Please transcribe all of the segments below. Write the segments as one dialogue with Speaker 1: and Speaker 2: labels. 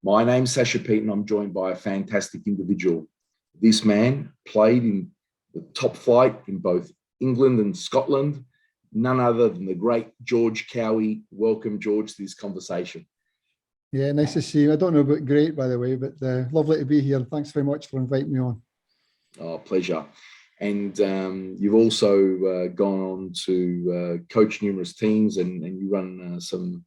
Speaker 1: My name's Sasha Pete, and I'm joined by a fantastic individual. This man played in the top flight in both England and Scotland, none other than the great George Cowie. Welcome, George, to this conversation.
Speaker 2: Yeah, nice to see you. I don't know about great, by the way, but lovely to be here. Thanks very much for inviting me on.
Speaker 1: Oh, pleasure. And you've also gone on to coach numerous teams, and you run some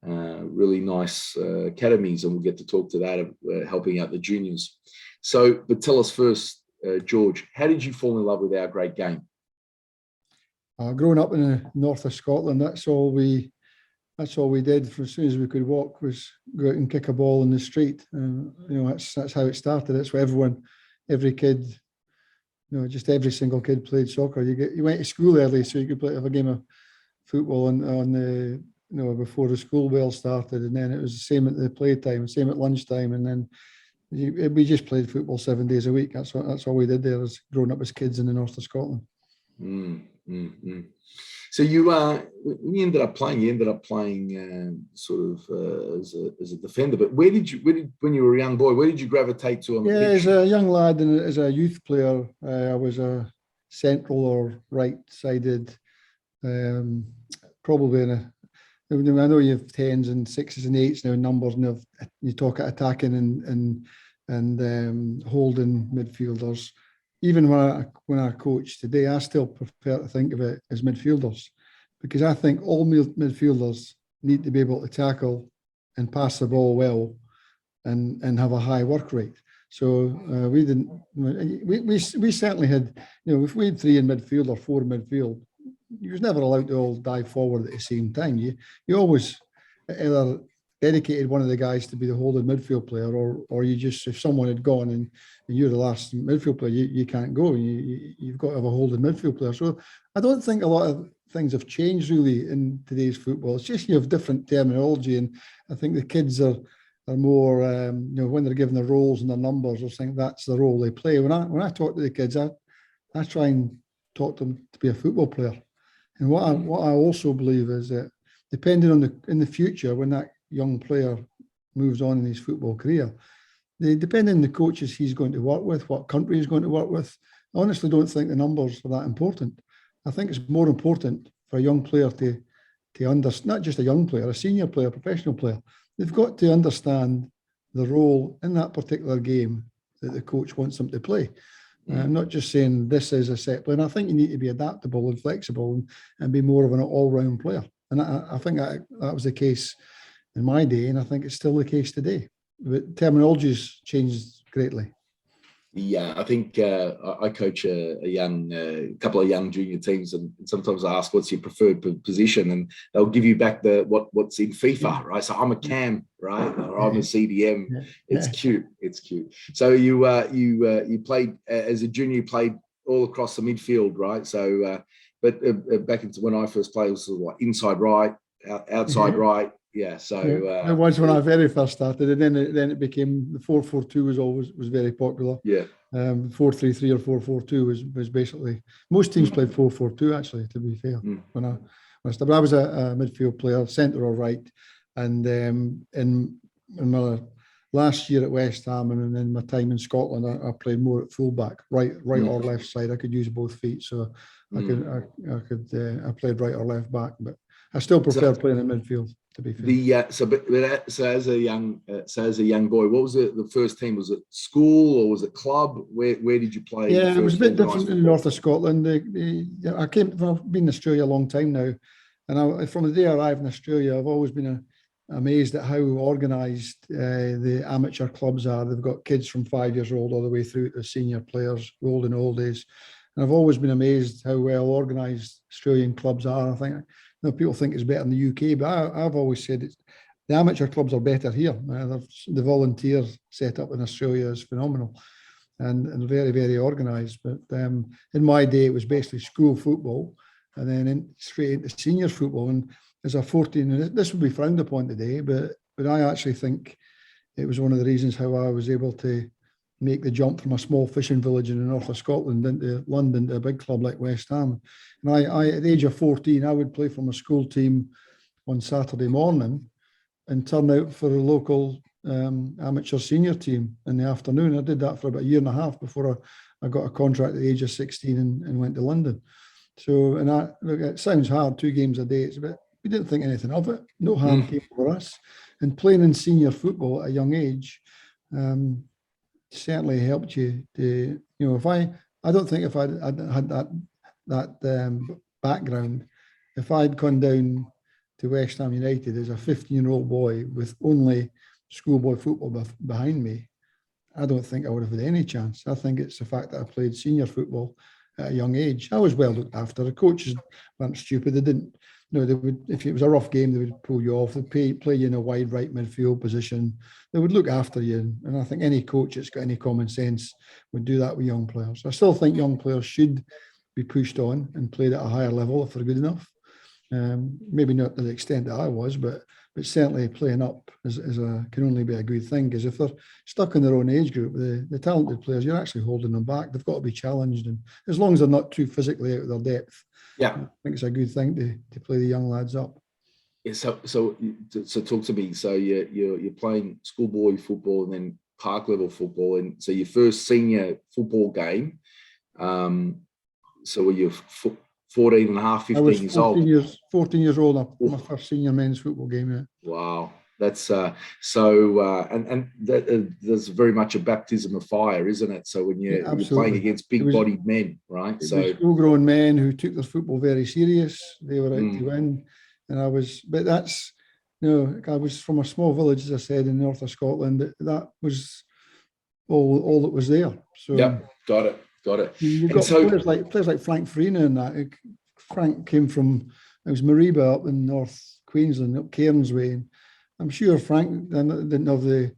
Speaker 1: really nice academies, and we'll get to talk to that, helping out the juniors. So, but tell us first, George, how did you fall in love with our great game?
Speaker 2: Growing up in the north of Scotland, that's all we did for as soon as we could walk was go out and kick a ball in the street. That's how it started. That's what every kid, just every single kid played soccer. You went to school early so you could have a game of football on the before the school bell started, and then it was the same at the playtime, same at lunchtime, and then we just played football 7 days a week. That's all we did there, as growing up as kids in the north of Scotland.
Speaker 1: So you ended up playing sort of as a defender. But when you were a young boy, where did you gravitate to?
Speaker 2: Yeah, as a young lad and as a youth player, I was a central or right-sided, probably I know you have 10s and 6s and 8s now, numbers, and you talk at attacking and holding midfielders. Even when I coach today, I still prefer to think of it as midfielders, because I think all midfielders need to be able to tackle and pass the ball well and have a high work rate. So we certainly had, if we had 3 in midfield or 4 in midfield, you was never allowed to all dive forward at the same time. You always either dedicated one of the guys to be the holding midfield player, or you just, if someone had gone and you're the last midfield player, you can't go. You've got to have a holding midfield player. So I don't think a lot of things have changed really in today's football. It's just you have different terminology, and I think the kids are more, when they're given the roles and the numbers, I think that's the role they play. When I talk to the kids, I try and talk to them to be a football player. And what I also believe is that depending on in the future, when that young player moves on in his football career, depending on the coaches he's going to work with, what country he's going to work with, I honestly don't think the numbers are that important. I think it's more important for a young player to understand, not just a young player, a senior player, a professional player. They've got to understand the role in that particular game that the coach wants them to play. I'm not just saying this is a set play. And I think you need to be adaptable and flexible and be more of an all-round player. And I think that was the case in my day, and I think it's still the case today. But terminology's changed greatly.
Speaker 1: Yeah, I think I coach a couple of young junior teams, and sometimes I ask, "What's your preferred position?" And they'll give you back what's in FIFA, right? So I'm a cam, right? Or I'm a CDM. Yeah. It's cute. It's cute. So you played as a junior. You played all across the midfield, right? So, but back into when I first played, it was sort of like inside right, outside right. Yeah, so
Speaker 2: it was when I very first started, and then it became the 4-4-2 was very popular.
Speaker 1: Yeah,
Speaker 2: 4-3-3 or 4-4-2 was basically, most teams played 4-4-2 actually. To be fair, when I started, but I was a midfield player, centre or right, and in my last year at West Ham and in my time in Scotland, I played more at fullback, right or left side. I could use both feet, so I played right or left back, but I still prefer playing in midfield. To be fair.
Speaker 1: So as a young boy, what was it? The first team, was it school or was it club? Where did you play?
Speaker 2: Yeah, it was a bit different in the north of Scotland. I've been in Australia a long time now, and from the day I arrived in Australia, I've always been amazed at how organised the amateur clubs are. They've got kids from 5 years old all the way through to senior players, old and oldies, and I've always been amazed how well organised Australian clubs are. I think. People think it's better in the UK, but I've always said the amateur clubs are better here. The volunteer set up in Australia is phenomenal and very, very organised. But in my day, it was basically school football and then straight into senior football. And as a 14, and this would be frowned upon today, but I actually think it was one of the reasons how I was able to make the jump from a small fishing village in the north of Scotland into London to a big club like West Ham. And I at the age of 14, I would play for my school team on Saturday morning and turn out for the local amateur senior team in the afternoon. I did that for about a year and a half before I got a contract at the age of 16 and went to London. So, and look, it sounds hard, 2 games a day. It's a bit, we didn't think anything of it. No harm came for us. And playing in senior football at a young age certainly helped you to, if I don't think if I'd had that background, if I'd gone down to West Ham United as a 15-year-old boy with only schoolboy football behind me, I don't think I would have had any chance. I think it's the fact that I played senior football at a young age. I was well looked after. The coaches weren't stupid. They didn't, they would, if it was a rough game, they would pull you off. They'd play you in a wide right midfield position. They would look after you. And I think any coach that's got any common sense would do that with young players. I still think young players should be pushed on and played at a higher level if they're good enough. Maybe not to the extent that I was, but certainly playing up can only be a good thing, because if they're stuck in their own age group, the talented players, you're actually holding them back. They've got to be challenged, and as long as they're not too physically out of their depth, I think it's a good thing to play the young lads up.
Speaker 1: Yeah. So talk to me. So you're playing schoolboy football and then park level football, and so your first senior football game. So were you 14 and a half, 15 years old?
Speaker 2: 14 years old, my first senior men's football game, yeah.
Speaker 1: Wow. That's and there's very much a baptism of fire, isn't it? So when you're playing against big-bodied men, right?
Speaker 2: It was full-grown men who took their football very serious. They were out to win, and I was from a small village, as I said, in the north of Scotland. That was all that was there. So
Speaker 1: yeah, got it.
Speaker 2: You've got players like Frank Farina and that. Frank came from, it was Mariba up in North Queensland, up Cairns way. And I'm sure Frank didn't have the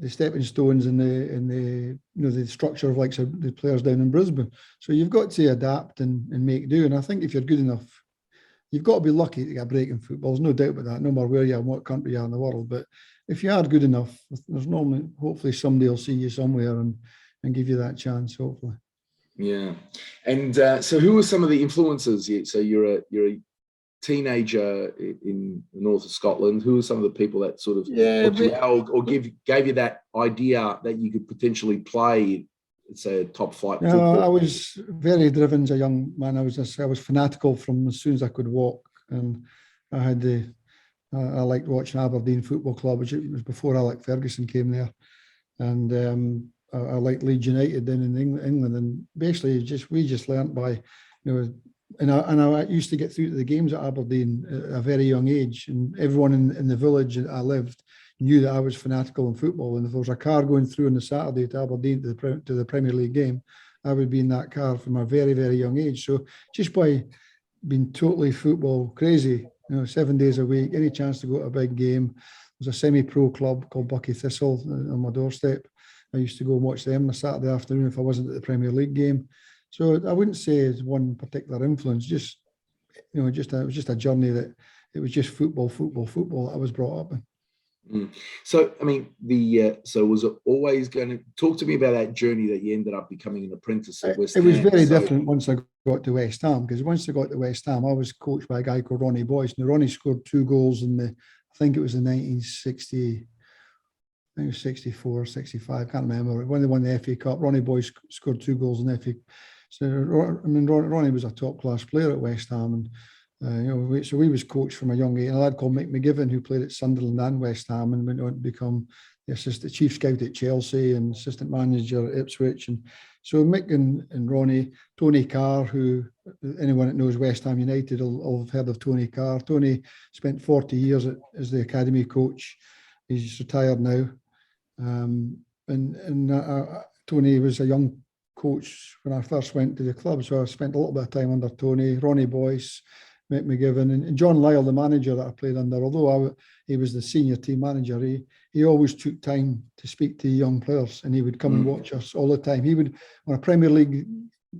Speaker 2: stepping stones and the structure of like the players down in Brisbane. So you've got to adapt and make do. And I think if you're good enough, you've got to be lucky to get a break in football. There's no doubt about that, no matter where you are and what country you are in the world. But if you are good enough, there's normally, hopefully somebody will see you somewhere and give you that chance, hopefully.
Speaker 1: Yeah. And so who are some of the influences? So you're a teenager in the north of Scotland. Who are some of the people that sort of gave you that idea that you could potentially play, say, top flight football?
Speaker 2: I was very driven as a young man. I was fanatical from as soon as I could walk, and I liked watching Aberdeen Football Club, which it was before Alec Ferguson came there, and I liked Leeds United then in England, and basically we just learnt by, and I used to get through to the games at Aberdeen at a very young age, and everyone in the village that I lived knew that I was fanatical in football. And if there was a car going through on the Saturday to Aberdeen to the Premier League game, I would be in that car from a very, very young age. So just by being totally football crazy, 7 days a week, any chance to go to a big game. There's a semi-pro club called Bucky Thistle on my doorstep. I used to go and watch them on a Saturday afternoon if I wasn't at the Premier League game. So I wouldn't say it's one particular influence. It was just a journey that it was just football that I was brought up in.
Speaker 1: So I mean, so was it always going to talk to me about that journey that you ended up becoming an apprentice at West Ham?
Speaker 2: It was very different once I got to West Ham, because once I got to West Ham, I was coached by a guy called Ronnie Boyce. Now Ronnie scored 2 goals I think it was in 1960. I think it was 64, 65, can't remember. When they won the FA Cup, Ronnie Boyce scored 2 goals in the FA. So I mean, Ronnie was a top-class player at West Ham, and so we was coached from a young age. And a lad called McNeil, who played at Sunderland and West Ham, and went on to become the chief scout at Chelsea and assistant manager at Ipswich. And so Mick and Ronnie, Tony Carr, who anyone that knows West Ham United will have heard of Tony Carr. Tony spent 40 years as the academy coach. He's retired now. Tony was a young coach when I first went to the club, so I spent a little bit of time under Tony, Ronnie Boyce, Mick McGivern, and John Lyle, the manager that I played under. Although he was the senior team manager, he always took time to speak to young players, and he would come and watch us all the time. He would, on a Premier League,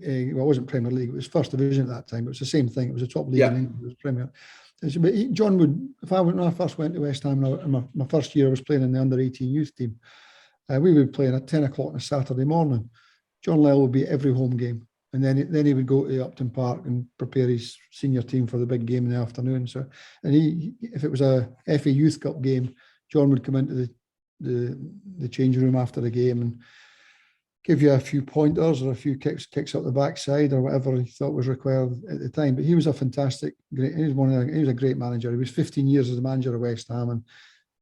Speaker 2: it wasn't Premier League, it was First Division at that time. It was the same thing. It was a top league in England. It was Premier. But John would, when I first went to West Ham, my first year I was playing in the under-18 youth team. We would play at 10 o'clock on a Saturday morning. John Lyle would be at every home game, and then he would go to Upton Park and prepare his senior team for the big game in the afternoon. So, and if it was a FA Youth Cup game, John would come into the changing room after the game and give you a few pointers or a few kicks up the backside or whatever he thought was required at the time. But he was a fantastic, he was a great manager. He was 15 years as the manager of West Ham and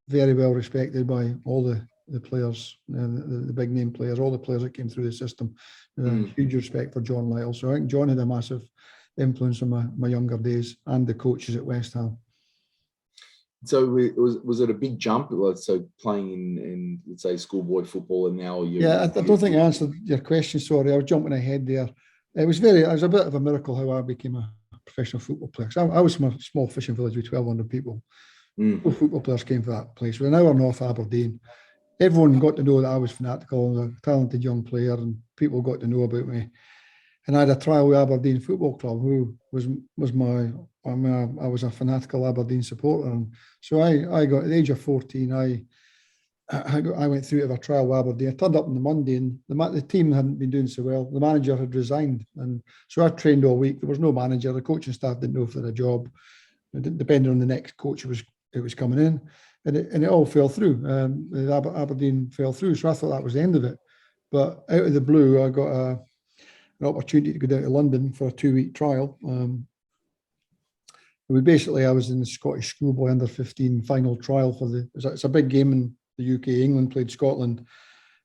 Speaker 2: very well respected by all the players, the big name players, all the players that came through the system. Huge respect for John Lytle. So I think John had a massive influence on my younger days and the coaches at West Ham.
Speaker 1: So was it a big jump? So playing in let's say schoolboy football, and now you?
Speaker 2: Yeah, I don't think I answered your question. Sorry, I was jumping ahead there. It was a bit of a miracle how I became a professional football player. I was from a small fishing village with 1,200 people. No football players came from that place. We're an hour north Aberdeen. Everyone got to know that I was fanatical. I was a talented young player, and people got to know about me. And I had a trial with Aberdeen Football Club, who was my. I was a fanatical Aberdeen supporter, and so I got at the age of 14. I went through to a trial with Aberdeen. I turned up on the Monday, and the team hadn't been doing so well. The manager had resigned, and so I trained all week. There was no manager. The coaching staff didn't know if they had a job. Depending on the next coach it was coming in, and it all fell through. Aberdeen fell through, so I thought that was the end of it. But out of the blue, I got an opportunity to go down to London for a 2-week trial. I was in the Scottish schoolboy under 15 final trial it's a big game in the UK. England played Scotland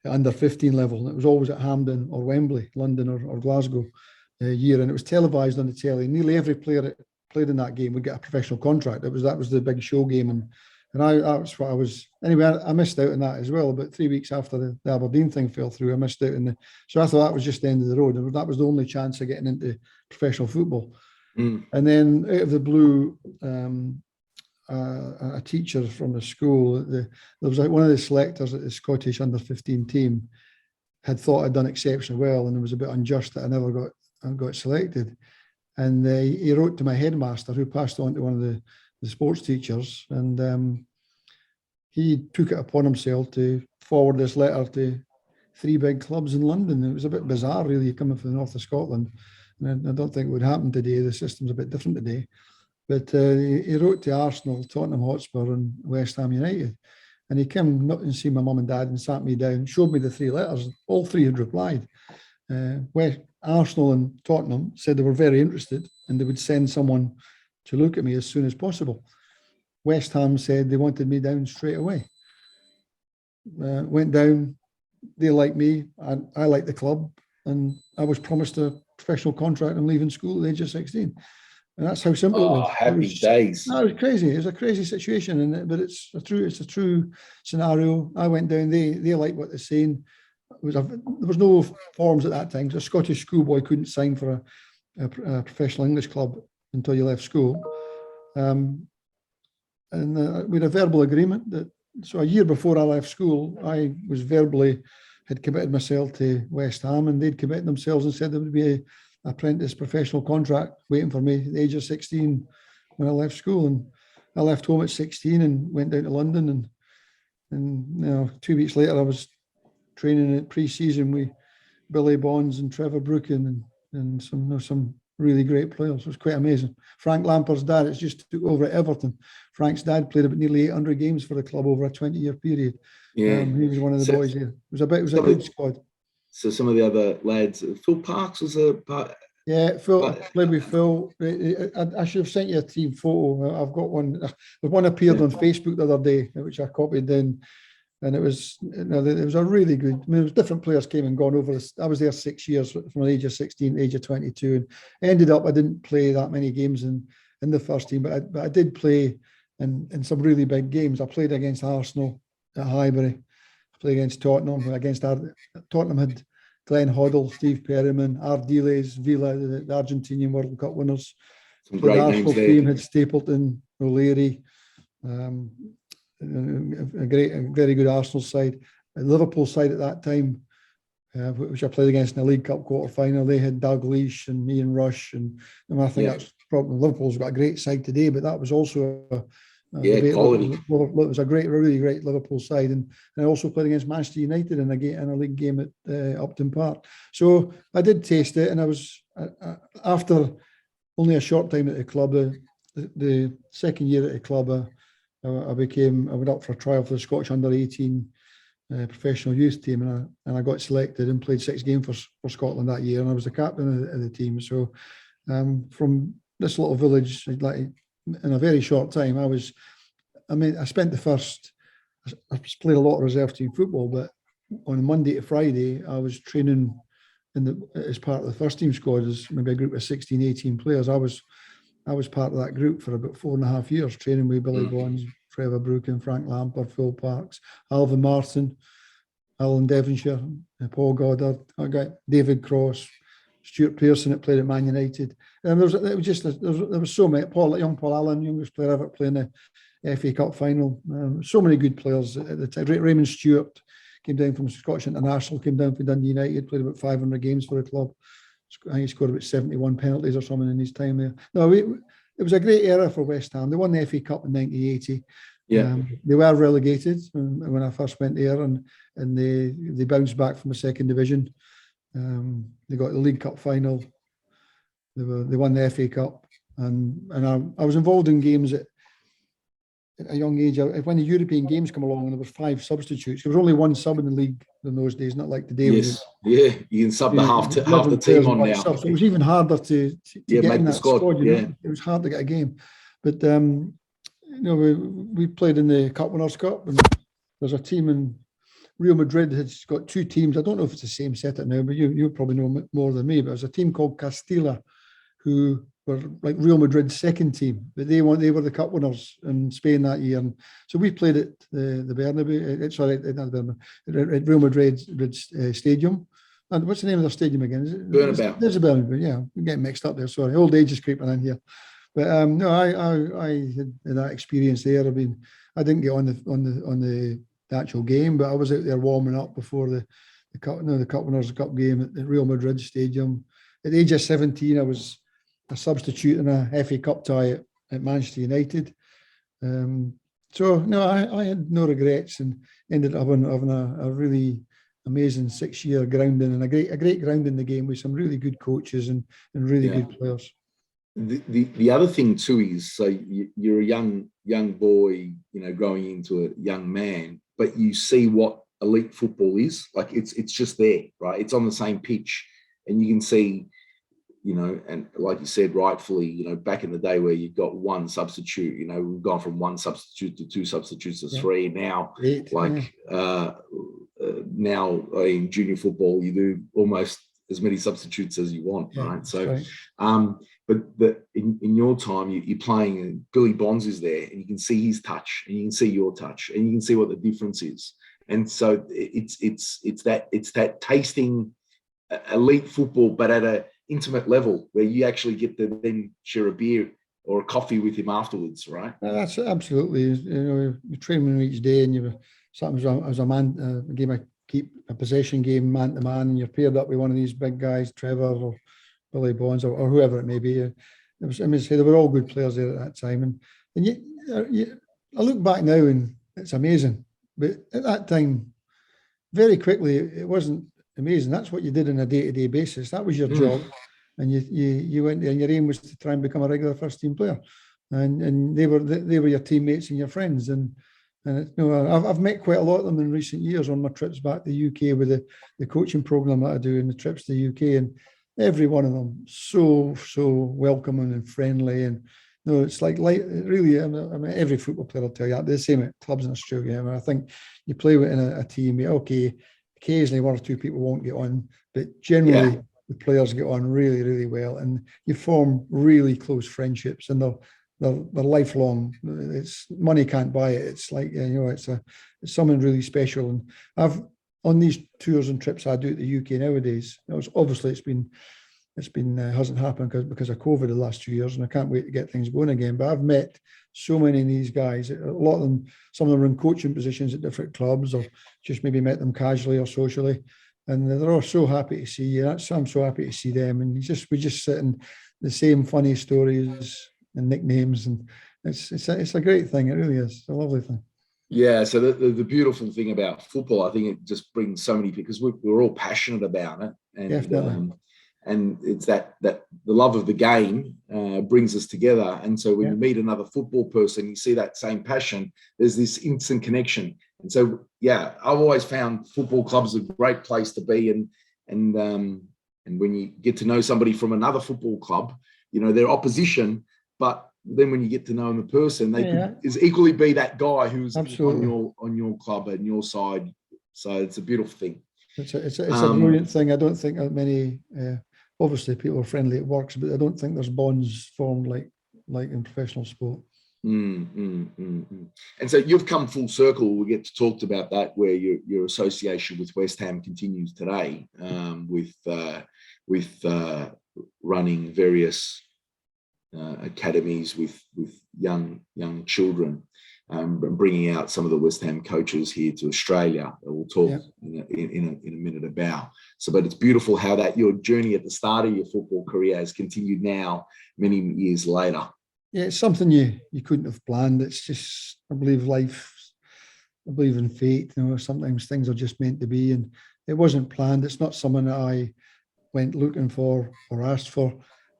Speaker 2: at under 15 level, and it was always at Hampden or Wembley, London or Glasgow year, and it was televised on the telly. Nearly every player that played in that game would get a professional contract. That was the big show game, and that's what I was. Anyway, I missed out on that as well. About 3 weeks after the Aberdeen thing fell through, I missed out so I thought that was just the end of the road, and that was the only chance of getting into professional football. And then out of the blue, a teacher from the school, there was one of the selectors at the Scottish under 15 team had thought I'd done exceptionally well, and it was a bit unjust that I never got selected. And he wrote to my headmaster, who passed on to one of the sports teachers, and he took it upon himself to forward this letter to 3 big clubs in London. It was a bit bizarre, really, coming from the north of Scotland. And I don't think it would happen today. The system's a bit different today. But he wrote to Arsenal, Tottenham Hotspur and West Ham United. And he came up and see my mum and dad and sat me down, showed me the 3 letters. All 3 had replied. Arsenal and Tottenham said they were very interested and they would send someone to look at me as soon as possible. West Ham said they wanted me down straight away. Went down, they liked me, I liked the club, and I was promised a professional contract and leaving school at the age of 16. And that's how simple it was.
Speaker 1: Happy days.
Speaker 2: No, it was crazy. It was a crazy situation, but it's a true scenario. I went down, they liked what they're saying. There was no forms at that time. So a Scottish schoolboy couldn't sign for a professional English club until you left school. And we had a verbal agreement that, so a year before I left school, I was had committed myself to West Ham, and they'd committed themselves and said there would be an apprentice professional contract waiting for me at the age of 16 when I left school. And I left home at 16 and went down to London, and 2 weeks later I was training at pre-season with Billy Bonds and Trevor Brooken and some really great players. It was quite amazing. Frank Lampard's dad, it's just took over at Everton. Frank's dad played about nearly 800 games for the club over a 20-year period. Yeah, he was one of the boys here. It was a good squad.
Speaker 1: So some of the other lads, Phil Parks was a part.
Speaker 2: Yeah, Phil played with Phil. I should have sent you a team photo. I've got one. One appeared on Facebook the other day, which I copied in. And it was a really good. I mean, it was different players came and gone over this. I was there 6 years from the age of 16 to the age of 22, and ended up I didn't play that many games in the first team, but I did play in some really big games. I played against Arsenal at Highbury. I played against Tottenham. Tottenham had Glenn Hoddle, Steve Perryman, Ardiles, Villa, the Argentinian World Cup winners.
Speaker 1: Some great
Speaker 2: Arsenal
Speaker 1: names there.
Speaker 2: team had Stapleton, O'Leary. A very good Arsenal side. A Liverpool side at that time, which I played against in the League Cup quarter final, they had Doug Leash and Ian Rush, and I think that's probably Liverpool's got a great side today, but that was also
Speaker 1: quality.
Speaker 2: It was a really great Liverpool side, and I also played against Manchester United in a league game at Upton Park. So I did taste it, and I was after only a short time at the club. The second year at the club, I went up for a trial for the Scottish under 18 professional youth team, and I got selected and played 6 games for Scotland that year, and I was the captain of the team. So from this little village, like in a very short time, I spent the first. I played a lot of reserve team football, but on Monday to Friday, I was training as part of the first team squad as maybe a group of 16, 18 players. I was part of that group for about 4.5 years, training with Billy Bonds, Trevor Brooken, Frank Lampard, Phil Parks, Alvin Martin, Alan Devonshire, Paul Goddard. I got David Cross, Stuart Pearson that played at Man United. And there was so many. Young Paul Allen, youngest player ever playing the FA Cup final. So many good players at the time. Raymond Stewart came down from Scottish International, came down from Dundee United, played about 500 games for the club. I think he scored about 71 penalties or something in his time there. No, it was a great era for West Ham. They won the FA Cup in 1980.
Speaker 1: Yeah,
Speaker 2: they were relegated when I first went there, and they bounced back from the second division. They got the League Cup final. They won the FA Cup, and I was involved in games at a young age. When the European games come along, and there was 5 substitutes. There was only 1 sub in the league in those days, not like today.
Speaker 1: Yes, you can sub half the team on now.
Speaker 2: So it was even harder to get in that squad.
Speaker 1: Yeah.
Speaker 2: It was hard to get a game, but we played in the Cup Winners' Cup, and there's a team in Real Madrid has got 2 teams. I don't know if it's the same setup now, but you probably know more than me. But there's a team called Castilla, who were like Real Madrid's second team, but they were the Cup winners in Spain that year. And so we played at the Bernabeu. Sorry, not the Bernabeu, at Real Madrid's Stadium. And what's the name of their stadium again? Is it
Speaker 1: Bernabeu?
Speaker 2: There's a Bernabeu. Yeah, I'm getting mixed up there. Sorry, old age is creeping in here. But no, I had that experience there. I didn't get on the actual game, but I was out there warming up before the Cup Winners' Cup game at the Real Madrid Stadium. At the age of 17, I was a substitute in a FA Cup tie at Manchester United. So no, I had no regrets, and ended up having a really amazing 6-year grounding, and a great grounding in the game with some really good coaches and really good players.
Speaker 1: The other thing too is, so you're a young boy, growing into a young man, but you see what elite football is. Like it's just there, right? It's on the same pitch, and you can see, and like you said, rightfully, back in the day where you got 1 substitute, we've gone from 1 substitute to 2 substitutes to 3 now. Now in junior football, you do almost as many substitutes as you want, right? So, right. But in your time, you're playing, and Billy Bonds is there, and you can see his touch, and you can see your touch, and you can see what the difference is. And so it's that tasting elite football, but at a intimate level where you actually get to then share a beer or a coffee with him afterwards, right?
Speaker 2: That's absolutely. You train each day, and you sometimes as a man, a game I keep a possession game man to man, and you're paired up with one of these big guys, Trevor or Billy Bonds or whoever it may be. They were all good players there at that time, and I look back now and it's amazing. But at that time, very quickly, it wasn't amazing. That's what you did on a day-to-day basis. That was your job, and you went there, and your aim was to try and become a regular first team player, and they were your teammates and your friends. And I've met quite a lot of them in recent years on my trips back to the UK with the coaching program that I do, and the trips to the UK, and every one of them so welcoming and friendly. And it's like really. Every football player will tell you that. They're the same at clubs in Australia. I think you play within a team. Okay, occasionally 1 or 2 people won't get on, but generally the players get on really, really well, and you form really close friendships, and they're lifelong. It's money can't buy it. It's like it's something really special. And I've on these tours and trips I do at the UK nowadays. Obviously it's been hasn't happened because of COVID the last 2 years, and I can't wait to get things going again. But I've met so many of these guys. A lot of them, some of them are in coaching positions at different clubs, or just maybe met them casually or socially, and they're all so happy to see you. I'm so happy to see them, and we just sit in the same funny stories and nicknames, and it's a great thing. It really is. It's a lovely thing.
Speaker 1: Yeah, so the beautiful thing about football, I think it just brings so many, because we're all passionate about it, and And it's that the love of the game brings us together. And so when you meet another football person, you see that same passion, there's this instant connection. And so, yeah, I've always found football clubs a great place to be. And when you get to know somebody from another football club, you know, they're opposition, but then when you get to know them in person, they could is equally be that guy who's on your club and your side. So it's a beautiful thing.
Speaker 2: It's a brilliant thing. I don't think that many, obviously people are friendly at work, but I don't think there's bonds formed like in professional sport.
Speaker 1: And so you've come full circle. We get to talk about that, where your association with West Ham continues today, with running various academies with young children, bringing out some of the West Ham coaches here to Australia. We'll talk in a minute about. So, but it's beautiful how that your journey at the start of your football career has continued now, many years later.
Speaker 2: Yeah, it's something you couldn't have planned. It's just, I believe in fate. You know, sometimes things are just meant to be, and it wasn't planned. It's not something that I went looking for or asked for.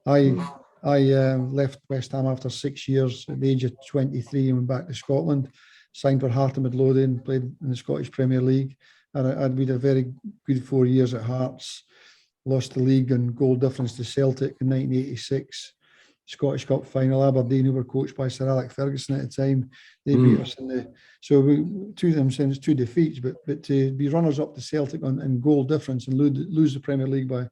Speaker 2: I left West Ham after 6 years at the age of 23 and went back to Scotland, signed for Heart of Midlothian, played in the Scottish Premier League. And I'd been a very good 4 years at Hearts, lost the league and goal difference to Celtic in 1986. Scottish Cup final, Aberdeen, who were coached by Sir Alex Ferguson at the time, they beat us in the. So two of them sends 2 defeats, but to be runners up to Celtic in goal difference and lose the Premier League by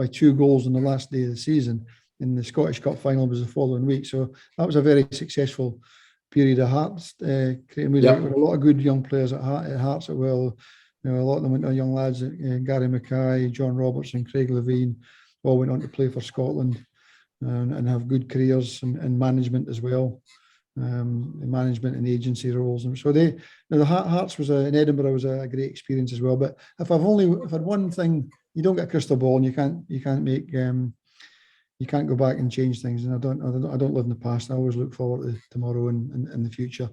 Speaker 2: 2 goals on the last day of the season in the Scottish Cup final was the following week. So that was a very successful period of Hearts. We had a lot of good young players at Hearts as well. You know, a lot of them went to young lads, Gary Mackay, John Robertson, Craig Levine, all went on to play for Scotland. And have good careers in management as well, management and agency roles. And so the Hearts was in Edinburgh was a great experience as well. But if I've had one thing, you don't get a crystal ball, and you can't make you can't go back and change things. And I don't live in the past. I always look forward to tomorrow and the future.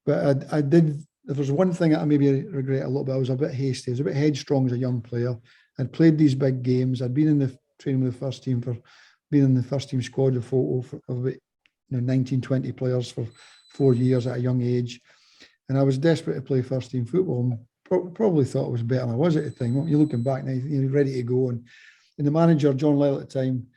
Speaker 2: But I did. If there's one thing that I maybe regret a little bit, I was a bit hasty. I was a bit headstrong as a young player. I'd played these big games. I'd been in the training with the first team being in the first team squad of about 19, 20 players for 4 years at a young age. And I was desperate to play first team football, and probably thought it was better than I was at the time. You're looking back now, you're ready to go. And the manager, John Lyle at the time,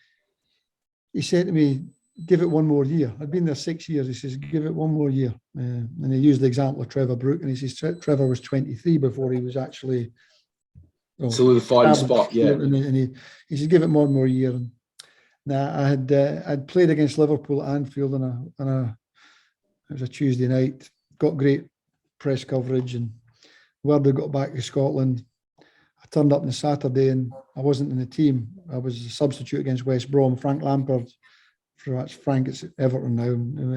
Speaker 2: he said to me, give it one more year. I'd been there 6 years. He says, give it one more year. And he used the example of Trevor Brooke. And he says, Trevor was 23 before he was actually
Speaker 1: solidified his spot. Yeah.
Speaker 2: And he said, give it one more year. And now I'd played against Liverpool at Anfield it was a Tuesday night. Got great press coverage, and word I got back to Scotland. I turned up on the Saturday and I wasn't in the team. I was a substitute against West Brom. Frank Lampard, it's Everton now,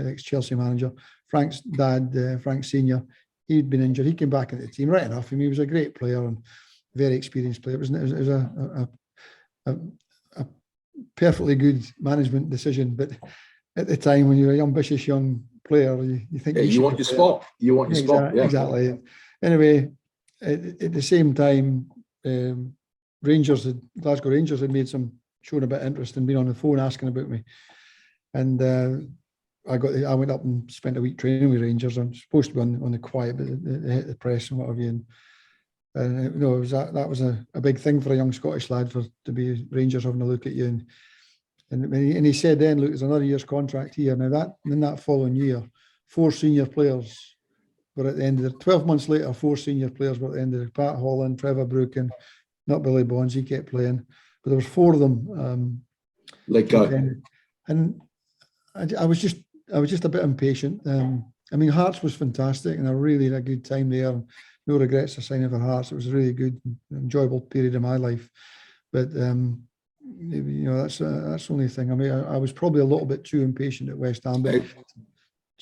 Speaker 2: ex-Chelsea manager. Frank's dad, Frank Senior, he'd been injured. He came back into the team right enough. I mean, he was a great player and very experienced player. It was a perfectly good management decision, but at the time when you're a ambitious young player, you think
Speaker 1: you want your spot. You want your spot. Yeah,
Speaker 2: exactly. Anyway, at the same time, Glasgow Rangers had shown a bit of interest and been on the phone asking about me, and I went up and spent a week training with Rangers. I'm supposed to be on the quiet, but they hit the press and what have you. And you know, that was a big thing for a young Scottish lad to be Rangers having a look at you. And he said then, look, there's another year's contract here. Now that following year, 4 senior players were at the end of the 12 months later, 4 senior players were at the end of the Pat Holland, Trevor Brooke, and not Billy Bonds, he kept playing. But there was 4 of them.
Speaker 1: Let go.
Speaker 2: And I was just a bit impatient. I mean, Hearts was fantastic, and I really had a good time there. No regrets of signing for Hearts. It was a really good, enjoyable period of my life. But you know, that's the only thing. I mean, I was probably a little bit too impatient at West Ham. But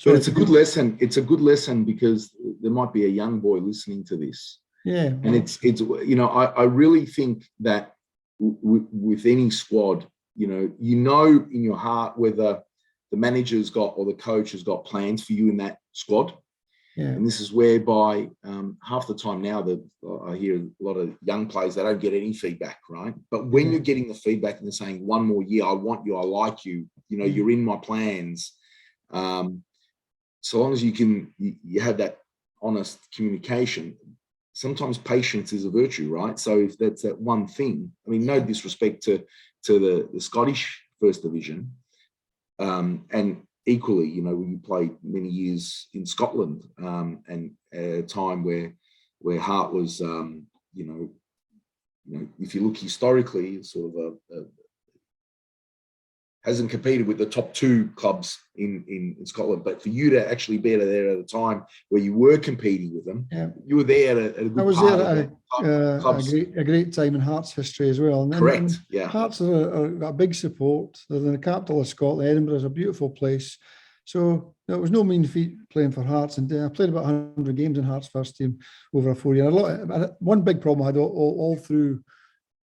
Speaker 1: it's a good lesson. It's a good lesson because there might be a young boy listening to this.
Speaker 2: Yeah.
Speaker 1: And it's you know, I really think that with any squad, you know in your heart whether the manager's got or the coach has got plans for you in that squad.
Speaker 2: Yeah.
Speaker 1: And this is whereby half the time now that I hear a lot of young players, they don't get any feedback, right? But when you're getting the feedback and they're saying, one more year, I want you, I like you, you know, you're in my plans. So long as you have that honest communication, sometimes patience is a virtue, right? So if that's that one thing, I mean, no disrespect to the Scottish First Division, and equally, you know, you played many years in Scotland, and at a time where Hart was, you know, if you look historically, sort of hasn't competed with the top two clubs in Scotland, but for you to actually be there at a time where you were competing with them, you were there at a good
Speaker 2: I was
Speaker 1: part
Speaker 2: there at a great time in Hearts history as well.
Speaker 1: Correct.
Speaker 2: Hearts are a big support. They're in the capital of Scotland. Edinburgh is a beautiful place. So it was no mean feat playing for Hearts. And I played about 100 games in Hearts first team over a 4 year. One big problem I had all through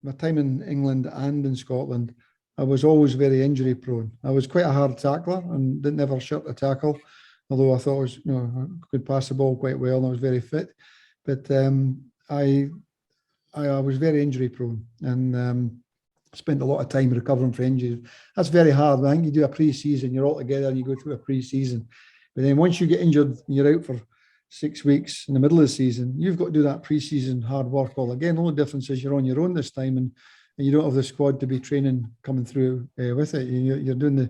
Speaker 2: my time in England and in Scotland, I was always very injury prone. I was quite a hard tackler and didn't ever shirk the tackle, although I thought I was, you know, I could pass the ball quite well and I was very fit. But I was very injury prone and spent a lot of time recovering from injuries. That's very hard. I think you do a pre-season, you're all together and you go through a pre-season. But then once you get injured, you're out for 6 weeks in the middle of the season, you've got to do that pre-season hard work all again. The only difference is you're on your own this time and you don't have the squad to be training coming through with it. You're doing the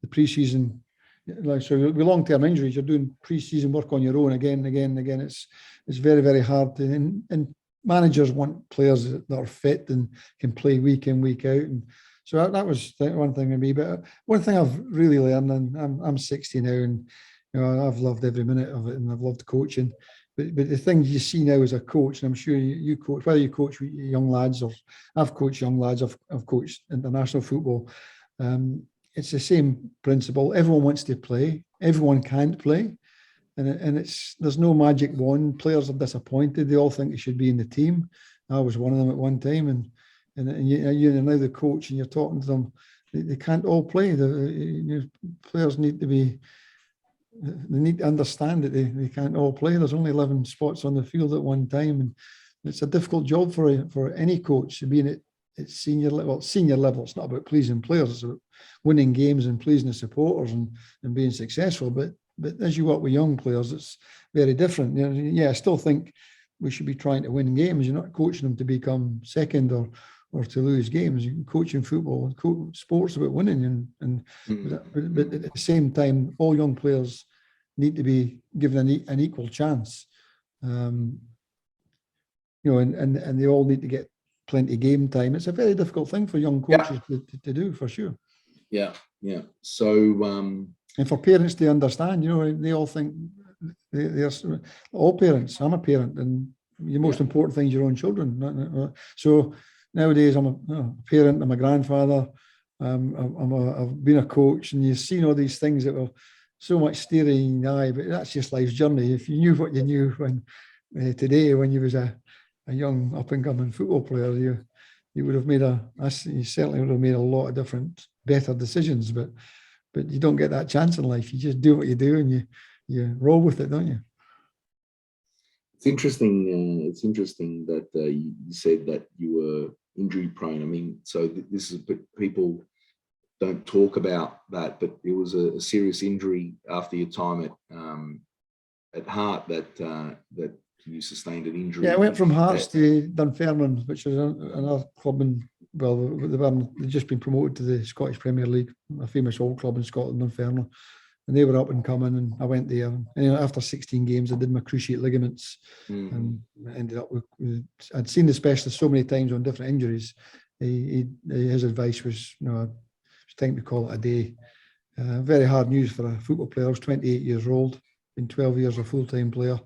Speaker 2: pre-season, like, so with long-term injuries, you're doing pre-season work on your own again. It's very, very hard. And managers want players that are fit and can play week in, week out. And so that was one thing with me. But one thing I've really learned, and I'm 60 now, and you know, I've loved every minute of it, and I've loved coaching. But the things you see now as a coach, and I'm sure you coach, whether you coach young lads or I've coached young lads, I've coached international football. It's the same principle. Everyone wants to play. Everyone can't play. And there's no magic wand. Players are disappointed. They all think they should be in the team. I was one of them at one time, and you're now the coach, and you're talking to them. They can't all play. The players need to be. They need to understand that they can't all play. There's only 11 spots on the field at one time, and it's a difficult job for any coach, being at senior level. Well, senior level, it's not about pleasing players; it's about winning games and pleasing the supporters and being successful. But as you work with young players, it's very different. You know, yeah, I still think we should be trying to win games. You're not coaching them to become second or to lose games. You can coach in football. Sports about winning, but at the same time, all young players need to be given an equal chance. You know, and they all need to get plenty of game time. It's a very difficult thing for young coaches to do, for sure.
Speaker 1: Yeah. So
Speaker 2: and for parents to understand, you know, they all think they're all parents. I'm a parent, and the most important thing is your own children. So nowadays, I'm a parent. I'm a grandfather. I've been a coach, and you've seen all these things that were so much staring in the eye, but that's just life's journey. If you knew what you knew when today, when you was a young up and coming football player, you would have you certainly would have made a lot of different, better decisions. But you don't get that chance in life. You just do what you do, and you roll with it, don't you?
Speaker 1: It's interesting. It's interesting that you said that you were injury prone. I mean, so this is people don't talk about that, but it was a serious injury after your time at Hart that you sustained an injury.
Speaker 2: Yeah, I went from Hearts to Dunfermline, which is another club they'd just been promoted to the Scottish Premier League, a famous old club in Scotland, Dunfermline, and they were up and coming, and I went there. And after 16 games, I did my cruciate ligaments, and I ended up with. I'd seen the specialist so many times on different injuries. His advice was, you know, it's time to call it a day. Very hard news for a football player. I was 28 years old, been 12 years a full-time player,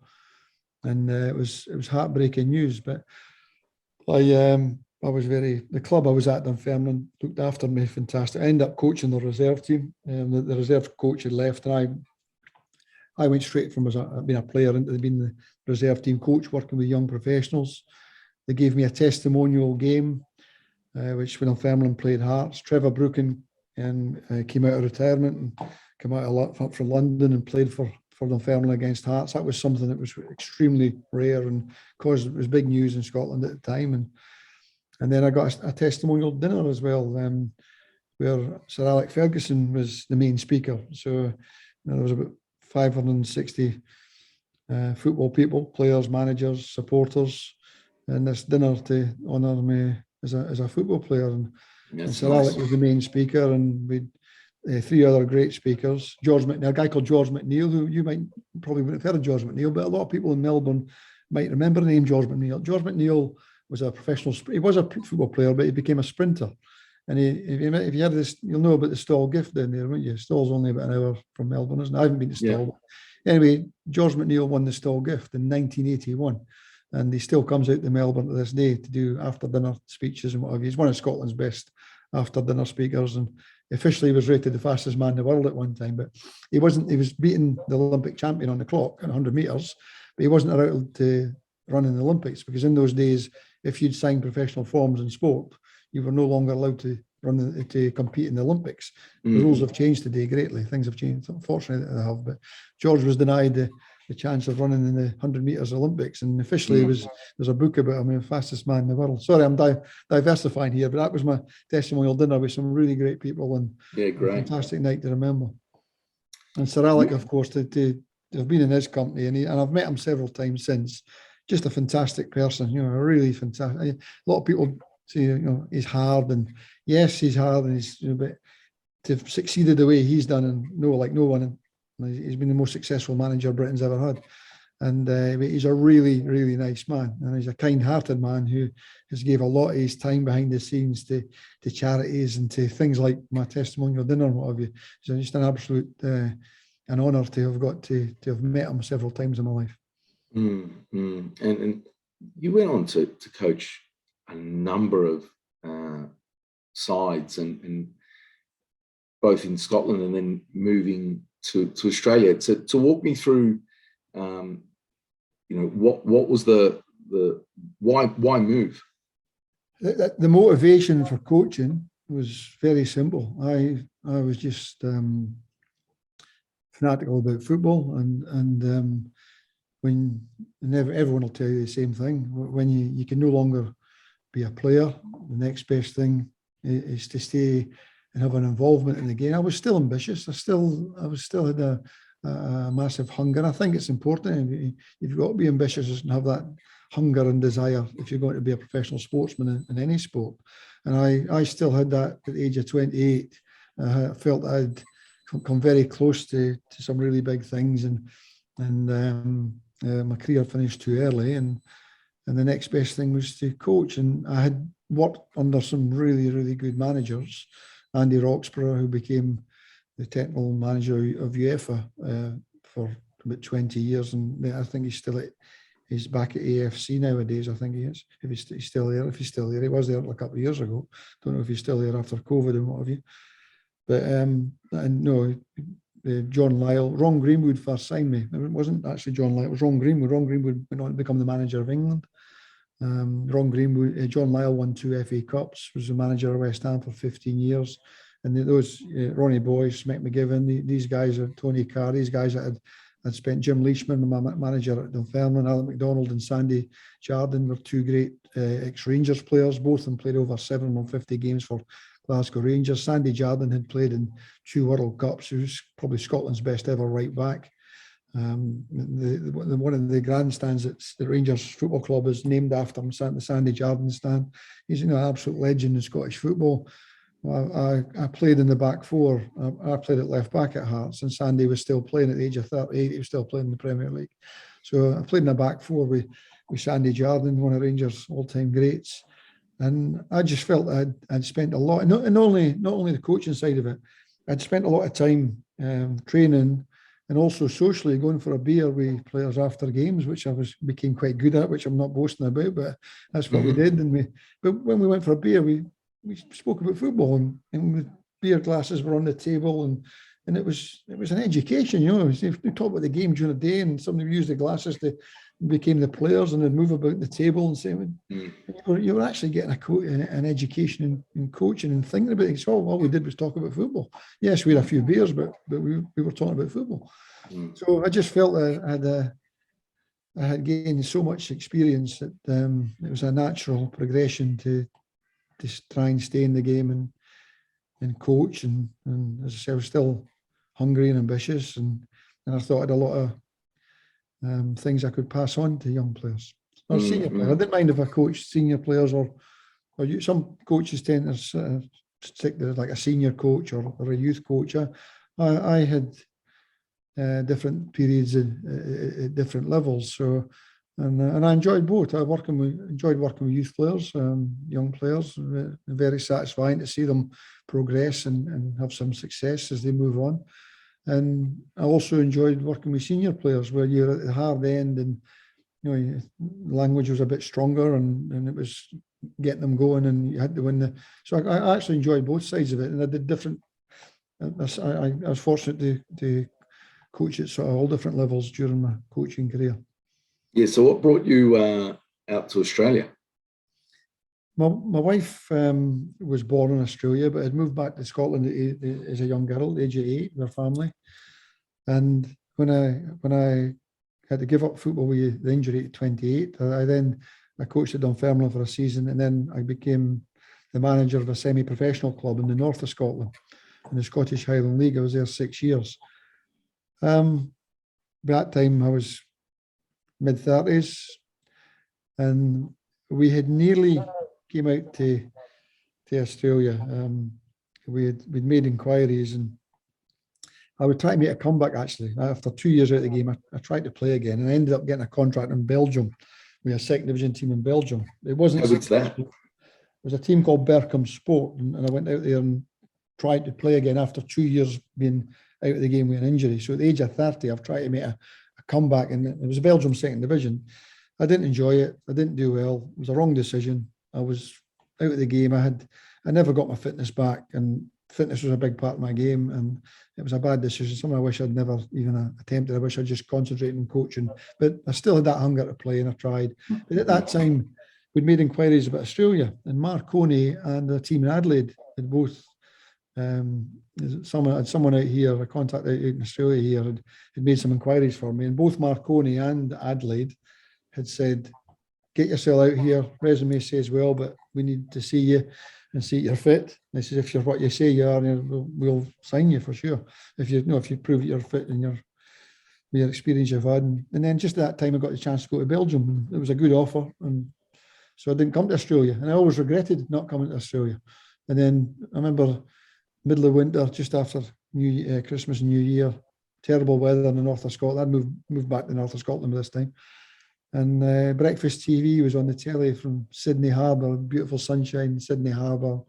Speaker 2: and it was heartbreaking news. But I was the club I was at, Dunfermline, looked after me fantastic. I ended up coaching the reserve team. The reserve coach had left, and I went straight from being a player into being the reserve team coach, working with young professionals. They gave me a testimonial game, which when Dunfermline played Hearts, Trevor Brooken came out of retirement and came out a lot from London and played for for Dunfermline against Hearts. That was something that was extremely rare and caused, it was big news in Scotland at the time. And then I got a testimonial dinner as well, where Sir Alec Ferguson was the main speaker. So there was about 560 football people, players, managers, supporters, and this dinner to honour me as a football player. And Sir Alec was the main speaker, and we three other great speakers. A guy called George Mcneil, who you might probably wouldn't have heard of George Mcneil, but a lot of people in Melbourne might remember the name George Mcneil. George Mcneil was a professional. He was a football player, but he became a sprinter. And if you had this, you'll know about the Stall gift down there, won't you? Stall's only about an hour from Melbourne, isn't it? I haven't been to Stall. Yeah. Anyway, George Mcneil won the Stall gift in 1981. And he still comes out to Melbourne to this day to do after dinner speeches and what have you. He's one of Scotland's best after dinner speakers, and officially was rated the fastest man in the world at one time. But he wasn't. He was beating the Olympic champion on the clock at 100 metres, but he wasn't allowed to run in the Olympics, because in those days, if you'd signed professional forms in sport, you were no longer allowed to to compete in the Olympics. The rules have changed today greatly. Things have changed, unfortunately, they have. But George was denied the chance of running in the 100 metres Olympics, and officially there's a book about him, the fastest man in the world. Sorry, I'm diversifying here, but that was my testimonial dinner with some really great people, and
Speaker 1: great,
Speaker 2: a fantastic night to remember. And Sir Alec, of course, to have been in his company, and I've met him several times since. Just a fantastic person, a really fantastic. A lot of people say, he's hard, and yes, he's hard, and he's, but to have succeeded the way he's done, and no one. He's been the most successful manager Britain's ever had. And he's a really, really nice man. And he's a kind-hearted man who has gave a lot of his time behind the scenes to charities and to things like my testimonial dinner and what have you. So just an absolute an honour to have got to have met him several times in my life.
Speaker 1: And you went on to coach a number of sides, and both in Scotland and then moving to Australia. To walk me through, what was the why move?
Speaker 2: The motivation for coaching was very simple. I was just fanatical about football, and everyone will tell you the same thing. When you can no longer be a player, the next best thing is to stay and have an involvement in the game. I was still ambitious. I still had a massive hunger. I think it's important. You've got to be ambitious and have that hunger and desire if you're going to be a professional sportsman in any sport. And I still had that at the age of 28. I felt I'd come very close to some really big things, and my career finished too early, and the next best thing was to coach. And I had worked under some really, really good managers. Andy Roxburgh, who became the technical manager of UEFA for about 20 years, and I think he's back at AFC nowadays. I think he is, if he's still there. If he's still there, he was there a couple of years ago. Don't know if he's still there after COVID and what have you. But John Lyall, Ron Greenwood first signed me. It wasn't actually John Lyall, it was Ron Greenwood. Ron Greenwood went on to become the manager of England. John Lyall won 2 FA Cups, was the manager of West Ham for 15 years. And those Ronnie Boyce, Mick McGivern, these guys, Tony Carr, these guys that had spent, Jim Leishman, my manager at Dunfermline, Alan MacDonald and Sandy Jardine were 2 great ex-Rangers players. Both of them played over 750 games for Glasgow Rangers. Sandy Jardine had played in 2 World Cups. He was probably Scotland's best ever right back. One of the grandstands at the Rangers Football Club is named after him, the Sandy Jardine stand. He's an absolute legend in Scottish football. I played in the back 4. I played at left back at Hearts, and Sandy was still playing at the age of 38. He was still playing in the Premier League. So I played in the back 4 with Sandy Jardine, one of Rangers' all-time greats. And I just felt I'd spent a lot, not only the coaching side of it, I'd spent a lot of time training and also socially going for a beer with players after games, which became quite good at, which I'm not boasting about, but that's what we did. But when we went for a beer, we spoke about football, and the beer glasses were on the table, and it was an education, we talk about the game during the day, and somebody would use the glasses to became the players and they'd move about the table and say,
Speaker 1: Mm.
Speaker 2: you were actually getting an education in coaching and thinking about it. So all we did was talk about football. Yes, we had a few beers, but we were talking about football.
Speaker 1: Mm.
Speaker 2: So I just felt that I had gained so much experience that it was a natural progression to try and stay in the game and coach. And as I say, I was still hungry and ambitious, and I thought I had a lot of things I could pass on to young players or senior players. I didn't mind if I coached senior players or some coaches tend to stick to like a senior coach or a youth coach. I had different periods at different levels. So, and I enjoyed both. Enjoyed working with youth players, young players. Very satisfying to see them progress and have some success as they move on. And I also enjoyed working with senior players where you're at the hard end and language was a bit stronger and it was getting them going and you had to win the. So I actually enjoyed both sides of it, and I did different. I was fortunate to coach at sort of all different levels during my coaching career.
Speaker 1: Yeah. So what brought you out to Australia?
Speaker 2: My wife was born in Australia, but had moved back to Scotland as a young girl, at the age of 8, with her family. And when I had to give up football with the injury at 28, I coached at Dunfermline for a season, and then I became the manager of a semi-professional club in the north of Scotland, in the Scottish Highland League. I was there 6 years. By that time, I was mid-30s, and we had nearly came out to Australia. We'd made inquiries, and I would try to make a comeback. Actually, after 2 years out of the game, I tried to play again, and I ended up getting a contract in Belgium. We had a second division team in Belgium. It wasn't.
Speaker 1: How good's that?
Speaker 2: It was a team called Berkham Sport, and I went out there and tried to play again after 2 years being out of the game with an injury. So at the age of 30, I've tried to make a comeback, and it was Belgium second division. I didn't enjoy it. I didn't do well. It was a wrong decision. I was out of the game. I never got my fitness back, and fitness was a big part of my game, and it was a bad decision. Something I wish I'd never even attempted. I wish I'd just concentrated on coaching, but I still had that hunger to play, and I tried. But at that time, we'd made inquiries about Australia, and Marconi and the team in Adelaide had both. Someone out here, a contact out in Australia here, had made some inquiries for me, and both Marconi and Adelaide had said, "Get yourself out here. Resume says well, but we need to see you and see you're fit." And they said, "If you're what you say you are, we'll sign you for sure. If you prove that you're fit and with your experience you've had." And then just at that time, I got the chance to go to Belgium, and it was a good offer, and so I didn't come to Australia, and I always regretted not coming to Australia. And then I remember middle of winter, just after Christmas and New Year, terrible weather in the north of Scotland. I moved back to the north of Scotland this time. And breakfast TV was on the telly from Sydney Harbour, beautiful sunshine, Sydney Harbour.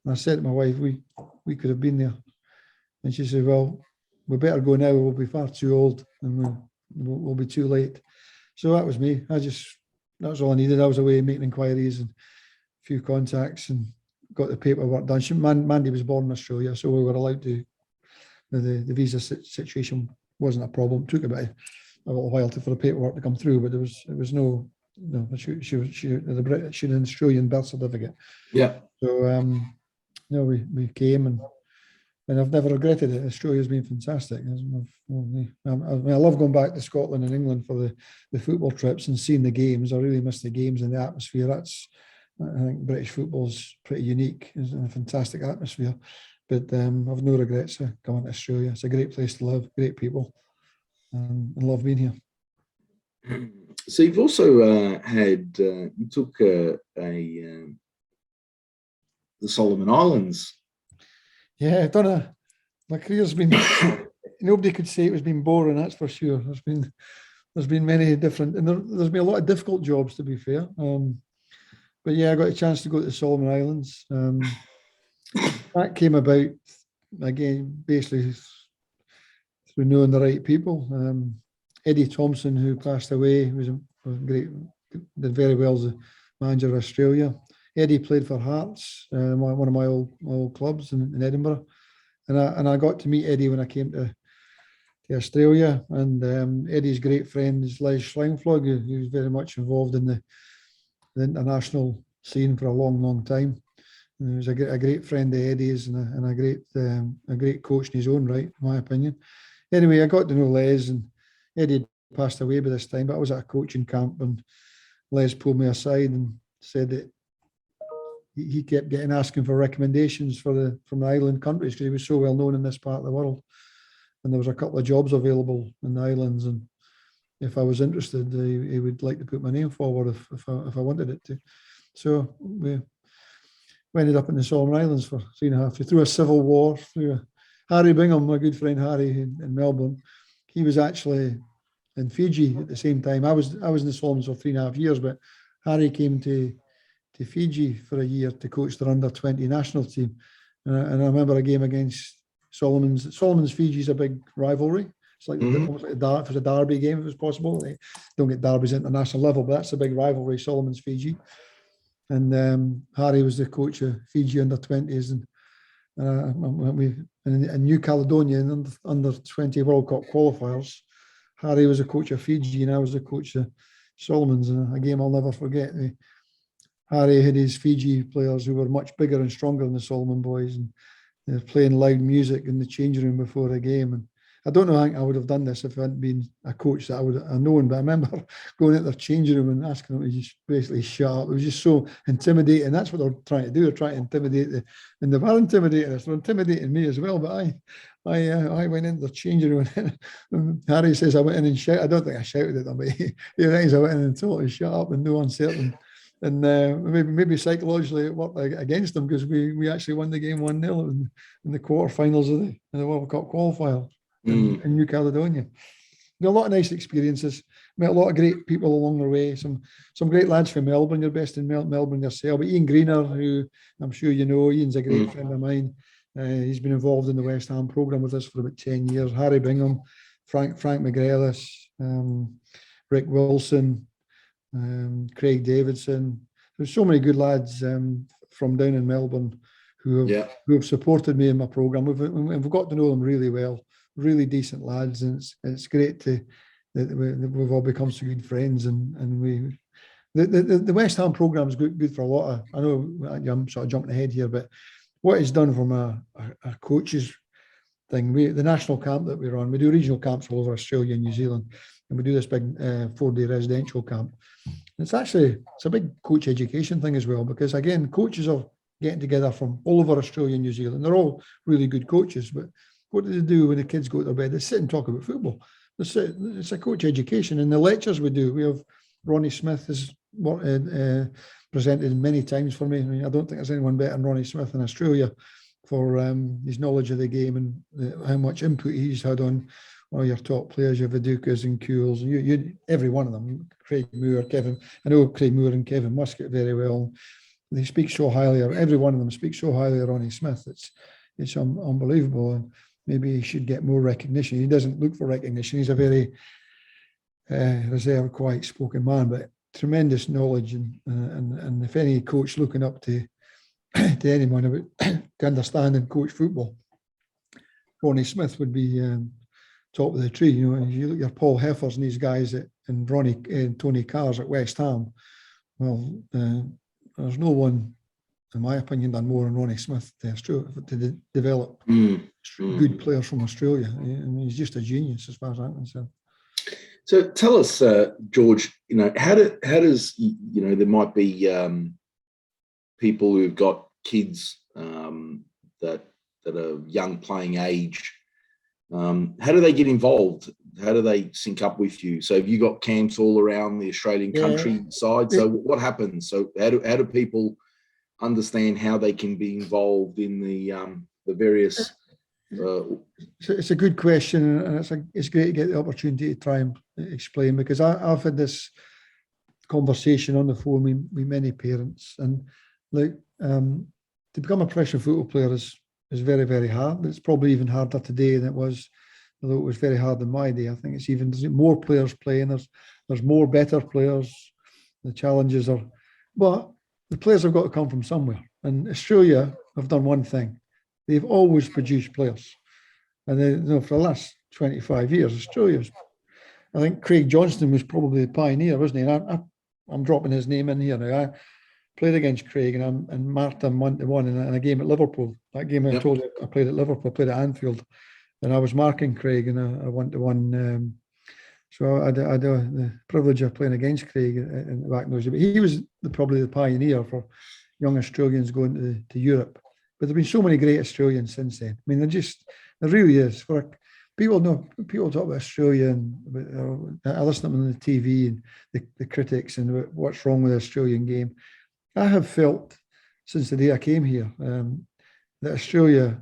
Speaker 2: And I said to my wife, we could have been there. And she said, "Well, we better go now. We'll be far too old and we'll be too late." So that was me. That was all I needed. I was away making inquiries and a few contacts and got the paperwork done. Mandy was born in Australia, so we were allowed to. The visa situation wasn't a problem. It took about a little while for the paperwork to come through, but it was no. She had an Australian birth certificate.
Speaker 1: Yeah.
Speaker 2: So we came and I've never regretted it. Australia's been fantastic. I love going back to Scotland and England for the football trips and seeing the games. I really miss the games and the atmosphere. I think British football's pretty unique. It's a fantastic atmosphere. But I've no regrets coming to Australia. It's a great place to live, great people, and I love being here.
Speaker 1: So you've also had, you took the Solomon Islands.
Speaker 2: Yeah, I've done my career's been, nobody could say it was been boring, that's for sure. There's been many different, and there's been a lot of difficult jobs, to be fair. But yeah, I got a chance to go to the Solomon Islands. That came about, again, basically through knowing the right people. Eddie Thompson, who passed away, was a great, did very well as the manager of Australia. Eddie played for Hearts, one of my old clubs in Edinburgh. And I got to meet Eddie when I came to to Australia. And Eddie's great friend is Les Schlingflug, who's very much involved in the international scene for a long, long time. And he was a great friend of Eddie's and a great coach in his own right, in my opinion. Anyway, I got to know Les, and Eddie had passed away by this time, but I was at a coaching camp, and Les pulled me aside and said that he kept asking for recommendations from the island countries because he was so well known in this part of the world. And there was a couple of jobs available in the islands, and if I was interested, he would like to put my name forward if I wanted it to. So we ended up in the Solomon Islands for 3.5 years, through a civil war, Harry Bingham, my good friend Harry in Melbourne. He was actually in Fiji at the same time. I was in the Solomons for 3.5 years, but Harry came to Fiji for a year to coach their under-20 national team. And I remember a game against Solomons. Solomons Fiji is a big rivalry. It's like almost like if it was a derby game, if it was possible. They don't get derbies at international level, but that's a big rivalry, Solomons Fiji. And Harry was the coach of Fiji under-20s, and we in New Caledonia in under-20 World Cup qualifiers. Harry was the coach of Fiji, and I was the coach of Solomons. And a game I'll never forget. Harry had his Fiji players who were much bigger and stronger than the Solomon boys, and they were playing loud music in the changing room before a game. And I don't know how I would have done this if I hadn't been a coach that I would have known, but I remember going into their changing room and asking them to just basically shut up. It was just so intimidating. That's what they're trying to do. They're trying to intimidate and they were intimidating us. They're intimidating me as well, but I went into the changing room and Harry says I went in and shouted. I don't think I shouted at them, but he reckons I went in and told him to shut up and no uncertain. And maybe psychologically it worked against them because we actually won the game 1-0 in the quarterfinals of the World Cup qualifier in New Caledonia. A lot of nice experiences. Met a lot of great people along the way. Some great lads from Melbourne. You're best in Melbourne yourself. But Ian Greener, who I'm sure you know, Ian's a great friend of mine. He's been involved in the West Ham programme with us for about 10 years. Harry Bingham, Frank Mcneil, Rick Wilson, Craig Davidson. There's so many good lads from down in Melbourne who have supported me in my programme. We've got to know them really well. Really decent lads, and it's great that we've all become so good friends. And the West Ham programme is good for a lot of. I know I'm sort of jumping ahead here, but what it's done from a coaches thing, the national camp that we run, we do regional camps all over Australia and New Zealand, and we do this big 4-day residential camp. It's a big coach education thing as well, because again, coaches are getting together from all over Australia and New Zealand. They're all really good coaches, but what do they do when the kids go to their bed? They sit and talk about football. It's a coach education. And the lectures we do, we have Ronnie Smith has presented many times for me. I mean, I don't think there's anyone better than Ronnie Smith in Australia for his knowledge of the game and how much input he's had on all your top players, your Vidukas and Cools. You every one of them, Craig Moore, Kevin. I know Craig Moore and Kevin Muscat very well. They speak so highly, or every one of them speaks so highly of Ronnie Smith. It's unbelievable. And maybe he should get more recognition. He doesn't look for recognition. He's a very reserved, quiet spoken man, but tremendous knowledge. And if any coach looking up to anyone about to understand and coach football, Ronnie Smith would be top of the tree. You know, you look at your Paul Heffers and these guys and Ronnie and Tony Carrs at West Ham. Well, there's no one, in my opinion, done more than Ronnie Smith to develop good players from Australia. I mean, he's just a genius as far as I'm concerned.
Speaker 1: So tell us, George, you know, how does, you know, there might be people who've got kids that are young playing age. How do they get involved? How do they sync up with you? So have you got camps all around the Australian countryside? So what happens? So how do people understand how they can be involved in the various?
Speaker 2: It's a good question, and it's great to get the opportunity to try and explain, because I've had this conversation on the phone with many parents, and like to become a professional football player is very, very hard. It's probably even harder today than it was, although it was very hard in my day. I think it's even, there's more players playing. There's more better players. The challenges are, but the players have got to come from somewhere. And Australia have done one thing. They've always produced players. And they, you know, for the last 25 years. Australia's, I think Craig Johnston was probably the pioneer, wasn't he? And I'm dropping his name in here now. I played against Craig and marked him 1-1 in a game at Liverpool. That game I told you I played at Liverpool, I played at Anfield, and I was marking Craig in a 1-1. So I had the privilege of playing against Craig in the back in those days. But he was probably the pioneer for young Australians going to Europe. But there've been so many great Australians since then. I mean, there really is. For people talk about Australia, and I listen to them on the TV and the critics and what's wrong with the Australian game. I have felt since the day I came here that Australia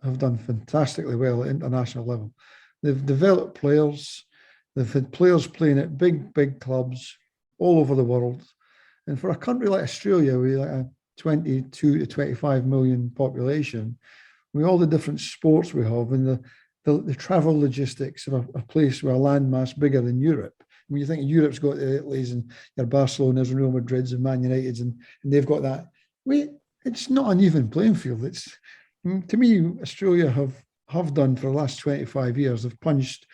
Speaker 2: have done fantastically well at international level. They've developed players. They've had players playing at big clubs all over the world. And for a country like Australia, with like a 22 to 25 million population, with all the different sports we have and the travel logistics of a place with a landmass bigger than Europe. When you think Europe's got the Italy's and your Barcelona's and Real Madrid's and Man United's and they've got that. It's not an even playing field. It's, to me, Australia have done for the last 25 years, have punched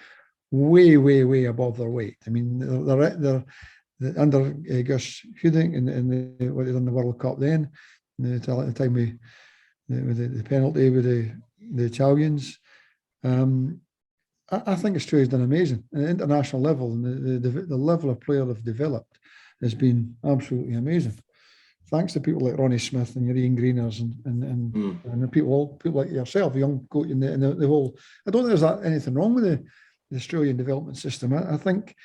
Speaker 2: way above their weight. I mean, they're under Gus Hiddink and what they done in the World Cup then, at the time with the penalty with the Italians. I think Australia's done amazing at the international level, and the level of player they've developed has been absolutely amazing. Thanks to people like Ronnie Smith and your Ian Greeners and the people like yourself, young coach, and the whole. I don't think there's anything wrong with the Australian development system. I think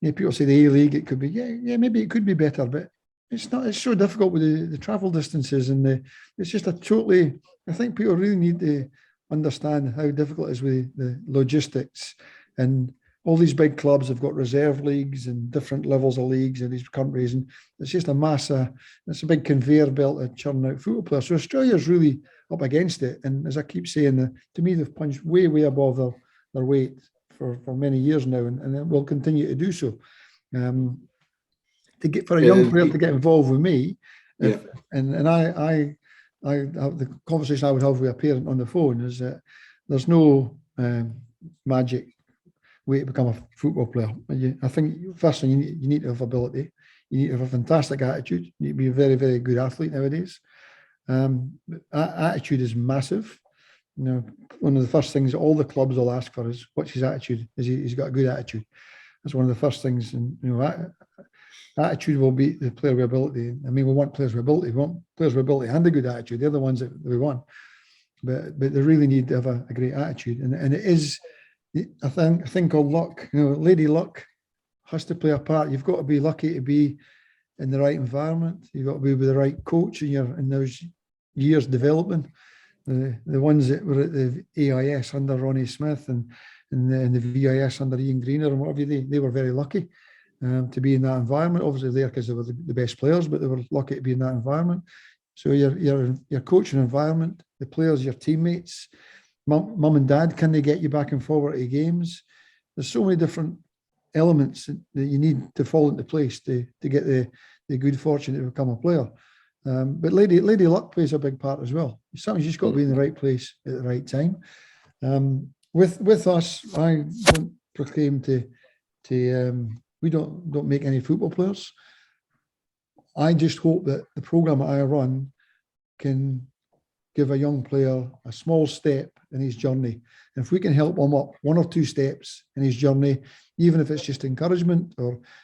Speaker 2: people say the A-League, it could be, maybe it could be better, but it's not. It's so difficult with the travel distances and it's just I think people really need to understand how difficult it is with the logistics, and all these big clubs have got reserve leagues and different levels of leagues in these countries, and it's just it's a big conveyor belt of churning out football players. So Australia's really up against it, and as I keep saying, to me they've punched way above their weight for many years now, and it will continue to do so. For a young player to get involved with me, the conversation I would have with a parent on the phone is that there's no magic way to become a football player. I think first thing you need to have ability. You need to have a fantastic attitude. You need to be a very good athlete nowadays. Attitude is massive. You know, one of the first things all the clubs will ask for is what's his attitude? He's got a good attitude. That's one of the first things. And attitude will be the player with ability. I mean, we want players with ability. We want players with ability and a good attitude. They're the ones that we want. But they really need to have a great attitude. And it is, I think called luck. Lady luck has to play a part. You've got to be lucky to be in the right environment. You've got to be with the right coach in those years developing. The ones that were at the AIS under Ronnie Smith and the VIS under Ian Greener and whatever, they were very lucky to be in that environment. Obviously there because they were the best players, but they were lucky to be in that environment. So your coaching environment, the players, your teammates, mum and dad, can they get you back and forward to games? There's so many different elements that you need to fall into place to get the good fortune to become a player. But lady luck plays a big part as well. Sometimes you just got to be in the right place at the right time. With us, I don't proclaim we don't make any football players. I just hope that the program I run can give a young player a small step in his journey. And if we can help him up 1 or 2 steps in his journey, even if it's just encouragement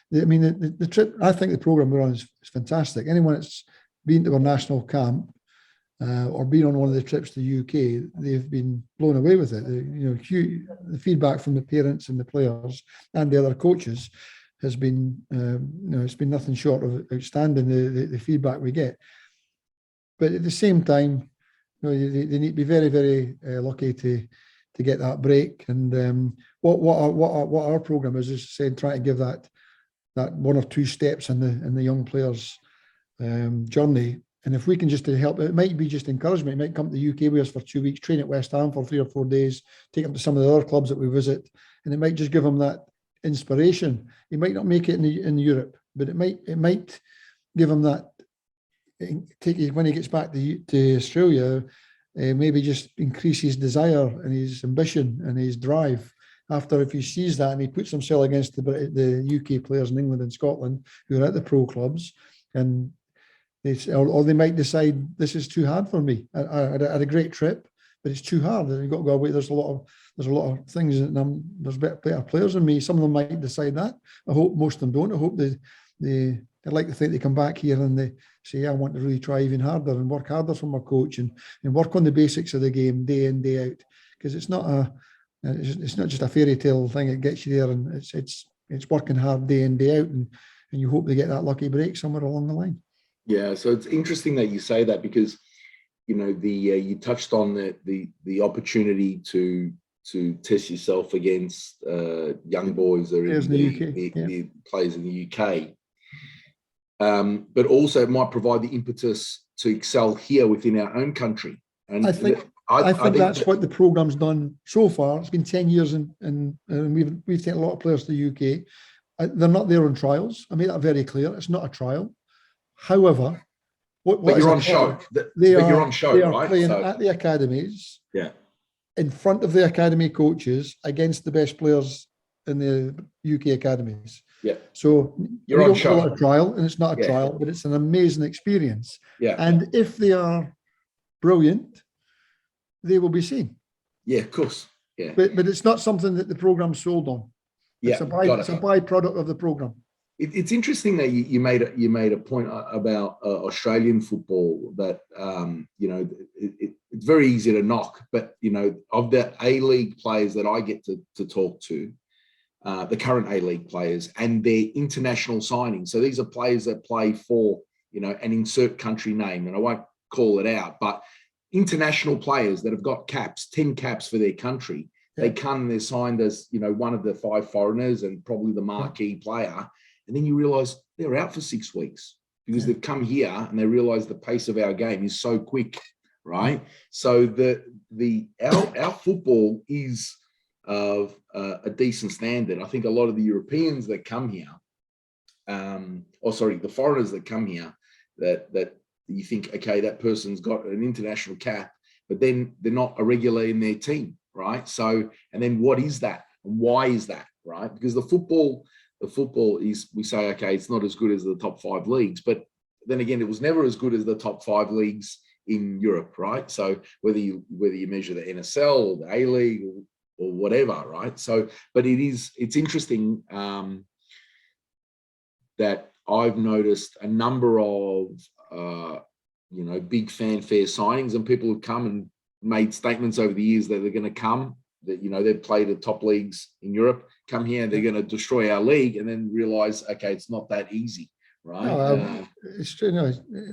Speaker 2: the trip, I think the program we run is fantastic. Anyone that's been to our national camp or been on one of the trips to the UK, they've been blown away with it. The feedback from the parents and the players and the other coaches has been, it's been nothing short of outstanding, the feedback we get. But at the same time, they need to be very lucky to get that break. And what our program is saying, trying to give that 1 or 2 steps in the young players' journey. And if we can just to help, it might be just encouragement. It might come to the UK with us for 2 weeks, train at West Ham for 3 or 4 days, take them to some of the other clubs that we visit, and it might just give them that inspiration. He might not make it in Europe, but it might give him that. When he gets back to Australia, maybe just increase his desire and his ambition and his drive after if he sees that and he puts himself against the UK players in England and Scotland who are at the pro clubs, and or they might decide this is too hard for me. I had a great trip, but it's too hard. You've got to go away. There's a lot of things, and there's better players than me. Some of them might decide that. I hope most of them don't. I hope they like to think they come back here and they say, yeah, I want to really try even harder and work harder for my coach and work on the basics of the game day in, day out. Because it's not just a fairy tale thing. It gets you there, and it's working hard day in, day out, and you hope they get that lucky break somewhere along the line.
Speaker 1: Yeah, so it's interesting that you say that, because you touched on the opportunity to test yourself against young boys that are in the players in the UK, but also it might provide the impetus to excel here within our own country. And I think
Speaker 2: that's what the programme's done so far. It's been 10 years, and we've taken a lot of players to the UK. They're not there on trials. I made that very clear. It's not a trial. However,
Speaker 1: but you're on show. You're on show,
Speaker 2: they are
Speaker 1: right?
Speaker 2: playing at the academies,
Speaker 1: in
Speaker 2: front of the academy coaches against the best players in the UK academies.
Speaker 1: Yeah.
Speaker 2: So
Speaker 1: you're on show.
Speaker 2: Call it a trial, and it's not a trial, but it's an amazing experience.
Speaker 1: Yeah.
Speaker 2: And if they are brilliant, they will be seen.
Speaker 1: Yeah, of course. Yeah.
Speaker 2: But it's not something that the program's sold on. It's a byproduct of the program.
Speaker 1: It's interesting that you made a point about Australian football that it's very easy to knock, but of the A-League players that I get to talk to, the current A-League players and their international signings. So these are players that play for an insert country name, and I won't call it out, but international players that have got 10 caps for their country. They come, they're signed as one of the 5 foreigners and probably the marquee player. And then you realise they're out for 6 weeks because they've come here and they realise the pace of our game is so quick, right? So our football is of a decent standard. I think a lot of the Europeans that come here, the foreigners that come here, that you think, okay, that person's got an international cap, but then they're not a regular in their team, right? So, and then what is that? And why is that, right? Because the football is, we say, okay, it's not as good as the top 5 leagues, but then again, it was never as good as the top 5 leagues in Europe, right? So whether you measure the NSL or the A-League or whatever, right? So, but it's interesting that I've noticed a number of big fanfare signings, and people have come and made statements over the years that they're going to come, that they've played the top leagues in Europe, come here and they're going to destroy our league, and then realize, okay, it's not that easy, right?
Speaker 2: It's true.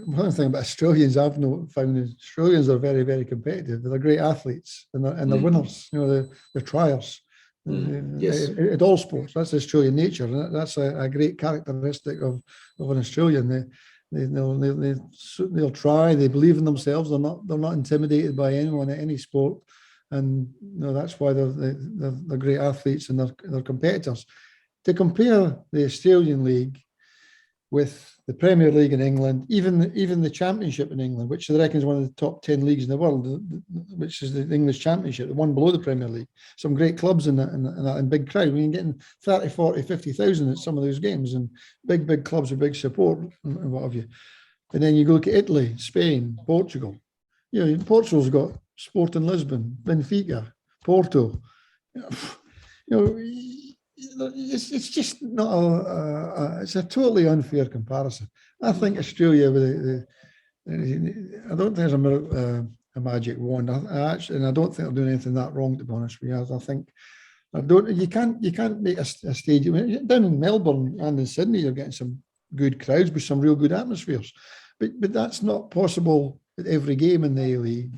Speaker 2: One thing about Australians I've found is Australians are very, very competitive. They're great athletes, and they're winners. They're triers.
Speaker 1: Yes.
Speaker 2: At all sports, that's Australian nature, and that's a great characteristic of an Australian. They'll try. They believe in themselves. They're not intimidated by anyone at any sport. And that's why they're great athletes and they're competitors. To compare the Australian League with the Premier League in England, even the Championship in England, which I reckon is one of the top 10 leagues in the world, which is the English Championship, the one below the Premier League. Some great clubs in that and big crowd. We can get 30, 40, 50,000 at some of those games, and big clubs with big support and what have you. And then you go to Italy, Spain, Portugal. Portugal's got Sporting Lisbon, Benfica, Porto. It's just not it's a totally unfair comparison. I think Australia I don't think there's a magic wand. And I don't think they're doing anything that wrong, to be honest with you. You can't make a stadium down in Melbourne and in Sydney. You're getting some good crowds with some real good atmospheres, but that's not possible at every game in the A-League.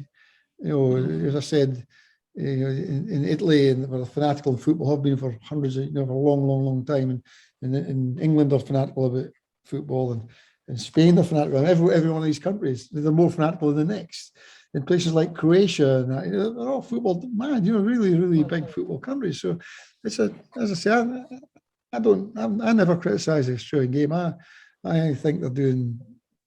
Speaker 2: As I said, in Italy, and where the fanatical in football have been for hundreds of, for a long time, and in England they're fanatical about football, and in Spain they're fanatical, and every one of these countries they're more fanatical than the next. In places like Croatia, and they're all football mad, really big football countries. So it's as I say, I never criticise the Australian game. I think they're doing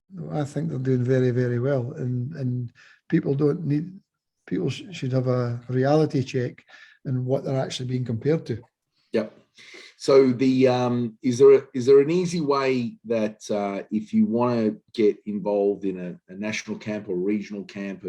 Speaker 2: very, very well, and people should have a reality check and what they're actually being compared to.
Speaker 1: Yep. So is there an easy way that if you want to get involved in a national camp or regional camp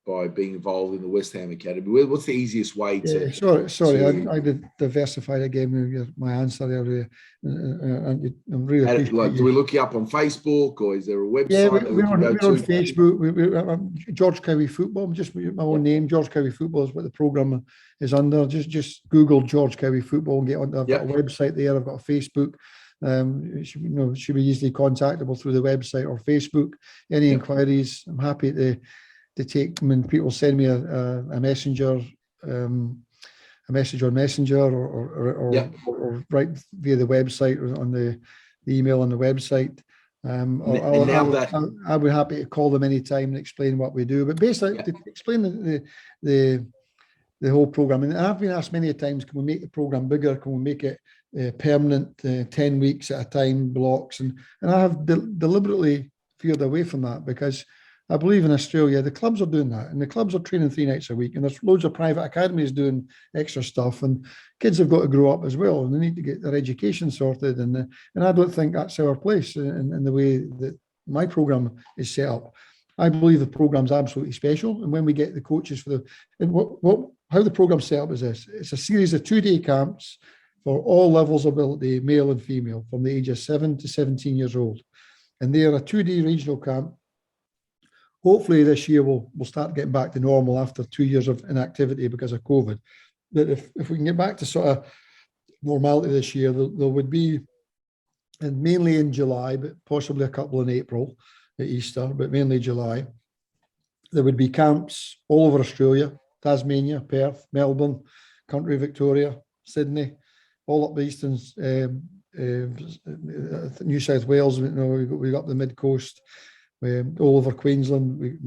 Speaker 1: by being involved in the West Ham Academy, what's the easiest way to?
Speaker 2: Yeah, sorry, I did diversify again with my answer there. And I'm really appreciate
Speaker 1: do we look you up on Facebook, or is there a website?
Speaker 2: Yeah,
Speaker 1: that we can
Speaker 2: we're
Speaker 1: go
Speaker 2: on
Speaker 1: to?
Speaker 2: Facebook. George Cowie Football. Just my own name. George Cowie Football is what the program is under. Just Google George Cowie Football and get on. I've got a website there. I've got a Facebook. It should be easily contactable through the website or Facebook. Any inquiries, I'm happy to take. When people send me a messenger, a message on Messenger or write via the website or on the email on the website. I'll be happy to call them anytime and explain what we do. But basically, to explain the whole program, and I've been asked many times, can we make the program bigger? Can we make it permanent, 10 weeks at a time, blocks? And I have deliberately veered away from that, because I believe in Australia, the clubs are doing that, and the clubs are training 3 nights a week, and there's loads of private academies doing extra stuff, and kids have got to grow up as well, and they need to get their education sorted, and I don't think that's our place in the way that my program is set up. I believe the program's absolutely special, and when we get the coaches how the program's set up is this: it's a series of 2-day camps for all levels of ability, male and female, from the age of 7 to 17 years old, and they are a 2-day regional camp. Hopefully this year we'll start getting back to normal after 2 years of inactivity because of COVID. But if we can get back to sort of normality this year, there would be, and mainly in July, but possibly a couple in April at Easter, but mainly July, there would be camps all over Australia: Tasmania, Perth, Melbourne, Country Victoria, Sydney, all up the eastern, New South Wales. We got the mid coast. All over Queensland.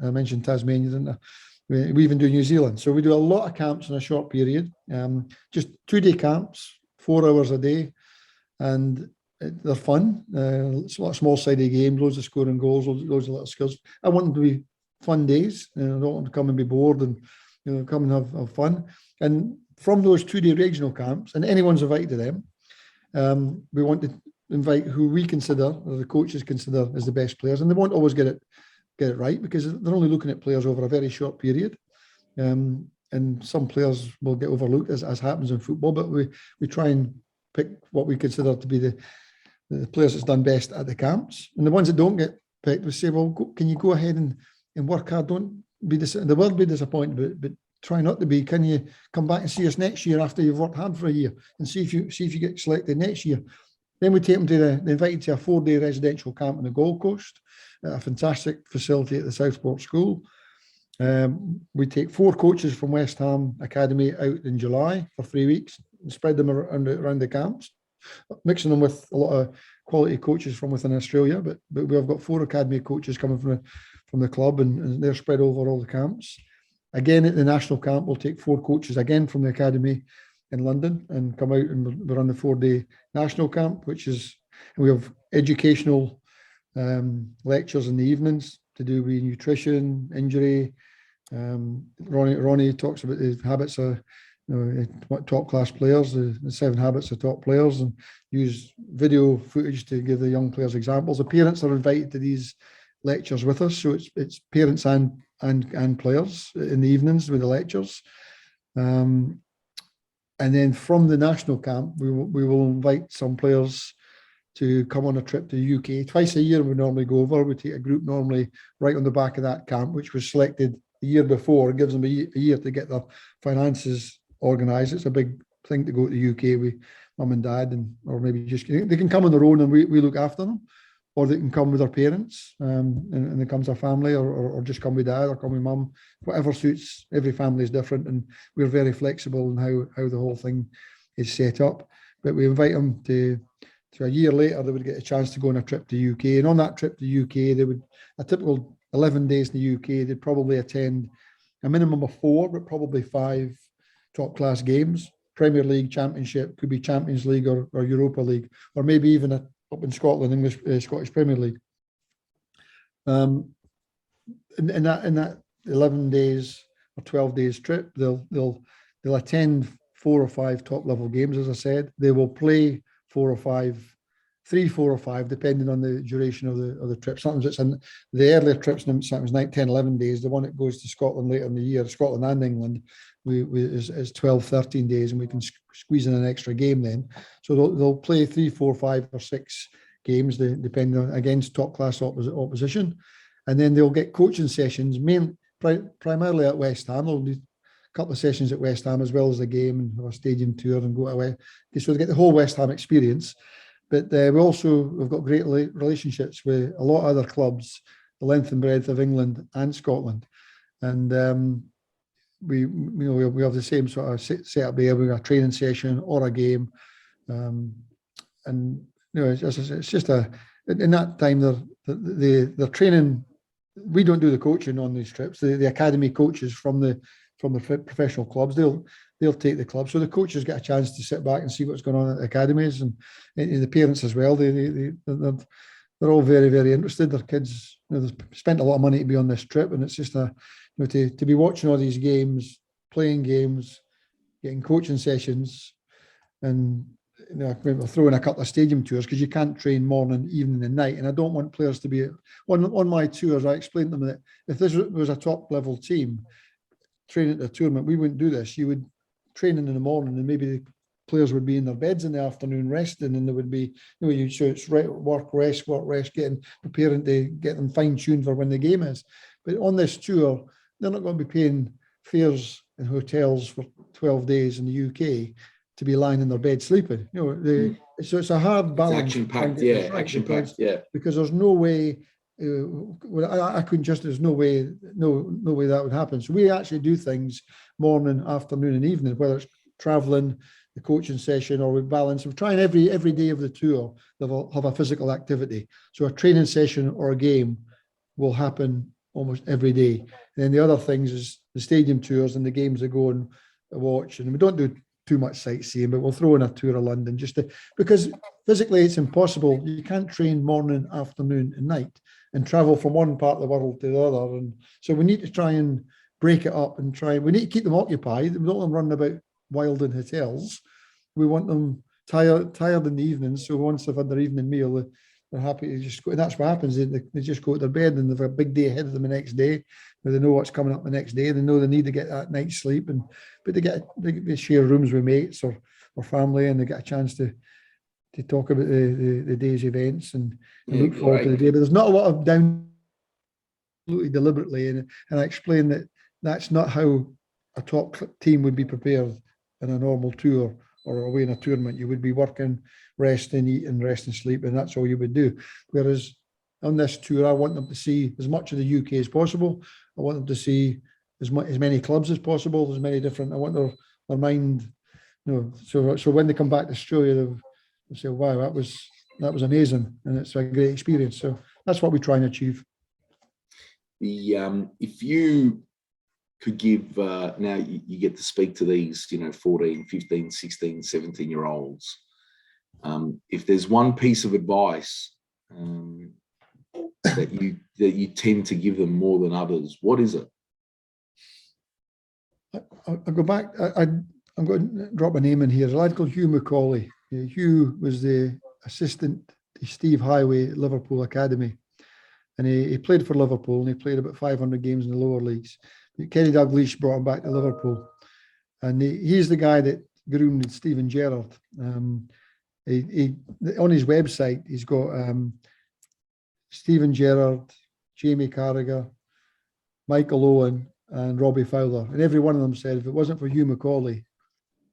Speaker 2: I mentioned Tasmania, didn't I? We even do New Zealand. So we do a lot of camps in a short period. Just 2-day camps, 4 hours a day, and they're fun. It's a lot of small-sided games, loads of scoring goals, loads of little skills. I want them to be fun days. I don't want to come and be bored, and come and have fun. And from those 2-day regional camps, and anyone's invited to them, we want to invite who we consider, or the coaches consider, as the best players, and they won't always get it right, because they're only looking at players over a very short period, and some players will get overlooked, as happens in football. But we try and pick what we consider to be the players that's done best at the camps, and the ones that don't get picked, we say, well, can you go ahead and work hard? Don't be the world be disappointed, but try not to be. Can you come back and see us next year after you've worked hard for a year, and see if you get selected next year? Then we take them they invited to a 4-day residential camp on the Gold Coast, at a fantastic facility at the Southport School. We take 4 coaches from West Ham Academy out in July for 3 weeks and spread them around the camps, mixing them with a lot of quality coaches from within Australia. But we've got 4 academy coaches coming from the club, and they're spread over all the camps. Again, at the national camp, we'll take 4 coaches again from the academy in London and come out, and we're on the 4-day national camp, and we have educational lectures in the evenings to do with nutrition, injury. Ronnie talks about the habits of top class players, the 7 habits of top players, and use video footage to give the young players examples. The parents are invited to these lectures with us, so it's parents and players in the evenings with the lectures. And then from the national camp, we will invite some players to come on a trip to the UK. Twice a year we normally go over. We take a group normally right on the back of that camp, which was selected the year before. It gives them a year to get their finances organised. It's a big thing to go to the UK with mum and dad, or maybe just they can come on their own and we look after them, or they can come with their parents, and they come as a family, or just come with dad or come with mum. Whatever suits. Every family is different, and we're very flexible in how the whole thing is set up. But we invite them to a year later, they would get a chance to go on a trip to the UK. And on that trip to the UK, they would, a typical 11 days in the UK, they'd probably attend a minimum of 4, but probably 5 top class games. Premier League, Championship, could be Champions League or Europa League, or maybe even up in Scotland, Scottish Premier League. In that 11 days or 12 days trip, they'll they'll attend 4 or 5 top level games, as I said. They will play 4 or 5, 3, 4 or 5, depending on the duration of the trip. Sometimes it's in the earlier trips, sometimes 9, 10, 11 days. The one that goes to Scotland later in the year, Scotland and England, is 12, 13 days, and we can squeeze in an extra game then. So they'll play 3, 4, 5 or 6 games, depending on, against top class opposition. And then they'll get coaching sessions, primarily at West Ham. They'll do a couple of sessions at West Ham as well as the game, and have a stadium tour and go away. So they get the whole West Ham experience. But we've got great relationships with a lot of other clubs, the length and breadth of England and Scotland. And we have the same sort of setup there. We have a training session or a game. And it's just in that time they're training. We don't do the coaching on these trips. The academy coaches from the professional clubs, they'll take the club. So the coaches get a chance to sit back and see what's going on at the academies, and the parents as well. They're all very, very interested. Their kids, they've spent a lot of money to be on this trip, and it's just to be watching all these games, playing games, getting coaching sessions, and we'll throw in a couple of stadium tours, because you can't train morning, evening, and night. And I don't want players to be on my tours. I explained to them that if this was a top level team training at a tournament, we wouldn't do this. You would train in the morning, and maybe the players would be in their beds in the afternoon resting, and there would be, so it's work, rest, getting preparing to get them fine-tuned for when the game is. But on this tour, they're not going to be paying fares in hotels for 12 days in the UK to be lying in their bed sleeping. So it's a hard balance.
Speaker 1: Action-packed, action-packed,
Speaker 2: because there's no way. I couldn't just. There's no way that would happen. So we actually do things morning, afternoon, and evening, whether it's traveling, the coaching session, or we balance. We're trying every day of the tour they'll have a physical activity. So a training session or a game will happen almost every day. And then the other things is the stadium tours and the games they go and watch. And we don't do too much sightseeing, but we'll throw in a tour of London because physically it's impossible. You can't train morning, afternoon, and night and travel from one part of the world to the other. And so we need to try and break it up and we need to keep them occupied. We don't want them running about wild in hotels. We want them tired in the evenings. So once they've had their evening meal, they're happy to just go. And that's what happens. They just go to their bed, and they've a big day ahead of them the next day, where they know what's coming up the next day. They know they need to get that night's sleep, but they share rooms with mates or family, and they get a chance to talk about the day's events and look forward to the day. But there's not a lot of deliberately, and I explained that that's not how a top team would be prepared in a normal tour or away in a tournament. You would be working, resting, eating, rest and sleep, and that's all you would do. Whereas on this tour, I want them to see as much of the UK as possible. I want them to see as many clubs as possible, as many different. I want their mind, so when they come back to Australia, they'll say, "Wow, that was amazing," and it's a great experience. So that's what we try and achieve.
Speaker 1: If you could give, now you get to speak to these, 14, 15, 16, 17-year-olds. If there's one piece of advice that you tend to give them more than others, what is it?
Speaker 2: I'll go back. I'm going to drop a name in here. There's a lad called Hugh Macaulay. Hugh was the assistant to Steve Highway at Liverpool Academy. And he played for Liverpool, and he played about 500 games in the lower leagues. Kenny Dalglish brought him back to Liverpool. And he's the guy that groomed Steven Gerrard. On his website, he's got Steven Gerrard, Jamie Carragher, Michael Owen, and Robbie Fowler. And every one of them said if it wasn't for Hugh Macaulay,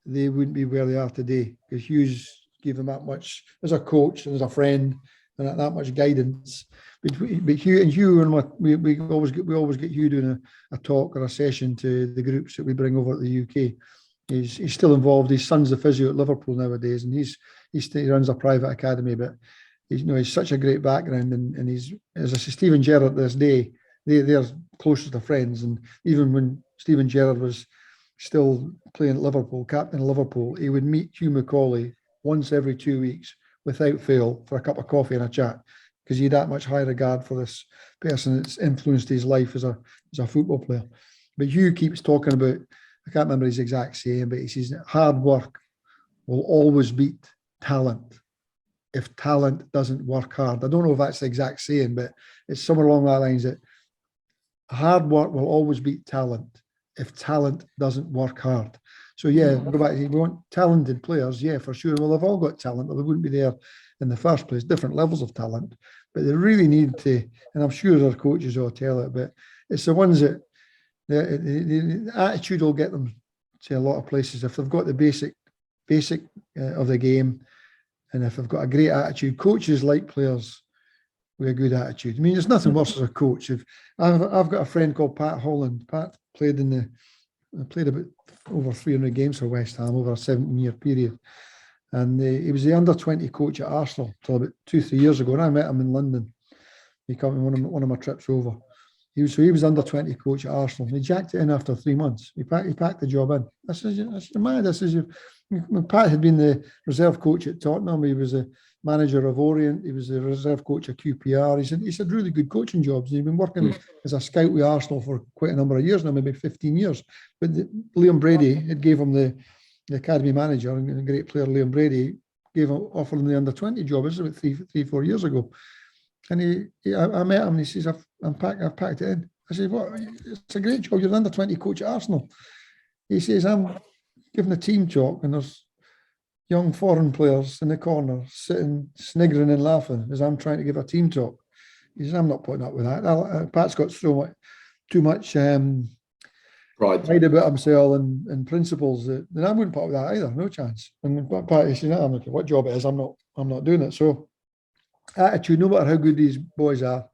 Speaker 2: they wouldn't be where they are today, because Hughes gave them that much as a coach and as a friend, and that much guidance. But Hugh and we always get Hugh doing a talk or a session to the groups that we bring over to the UK. He's still involved. His son's the physio at Liverpool nowadays, and he runs a private academy. But he's such a great background, and he's, as I say, Steven Gerrard this day, they're close to friends. And even when Steven Gerrard was still playing at Liverpool, captain of Liverpool, he would meet Hugh Macaulay once every 2 weeks without fail for a cup of coffee and a chat, because he had that much high regard for this person that's influenced his life as a football player. But Hugh keeps talking about I can't remember his exact saying, but he says hard work will always beat talent if talent doesn't work hard. I don't know if that's the exact saying, but it's somewhere along that lines that hard work will always beat talent if talent doesn't work hard. So yeah, go back. We want talented players, yeah, for sure. Well, they've all got talent, or they wouldn't be there in the first place. Different levels of talent, but they really need to. And I'm sure their coaches will tell it, but it's the ones that the attitude will get them to a lot of places if they've got the basic of the game, and if they've got a great attitude. Coaches like players with a good attitude. I mean, there's nothing worse as a coach. If I've got a friend called Pat Holland. Pat played about over 300 games for West Ham over a 17-year period, and he was the under-20 coach at Arsenal until about 2-3 years ago. And I met him in London. He came on one of my trips over. He was under-20 coach at Arsenal. He jacked it in after 3 months. He packed the job in. I said, "Man, Pat had been the reserve coach at Tottenham. He was a manager of Orient. He was the reserve coach at QPR. He said really good coaching jobs. He'd been working as a scout with Arsenal for quite a number of years now, maybe 15 years. But Liam Brady had gave him the academy manager, and a great player, Liam Brady, offered him the under-20 job. This was about 4 years ago. And I met him and he says, I've packed it in. I said, "What? It's a great job. You're an under-20 coach at Arsenal." He says, "I'm giving a team talk and there's young foreign players in the corner sitting, sniggering and laughing as I'm trying to give a team talk." He says, "I'm not putting up with that." Pat's got too much pride about himself and principles that I wouldn't put up with that either. No chance. And Pat, he says, "I'm not, what job it is, I'm not doing it." So attitude, no matter how good these boys are,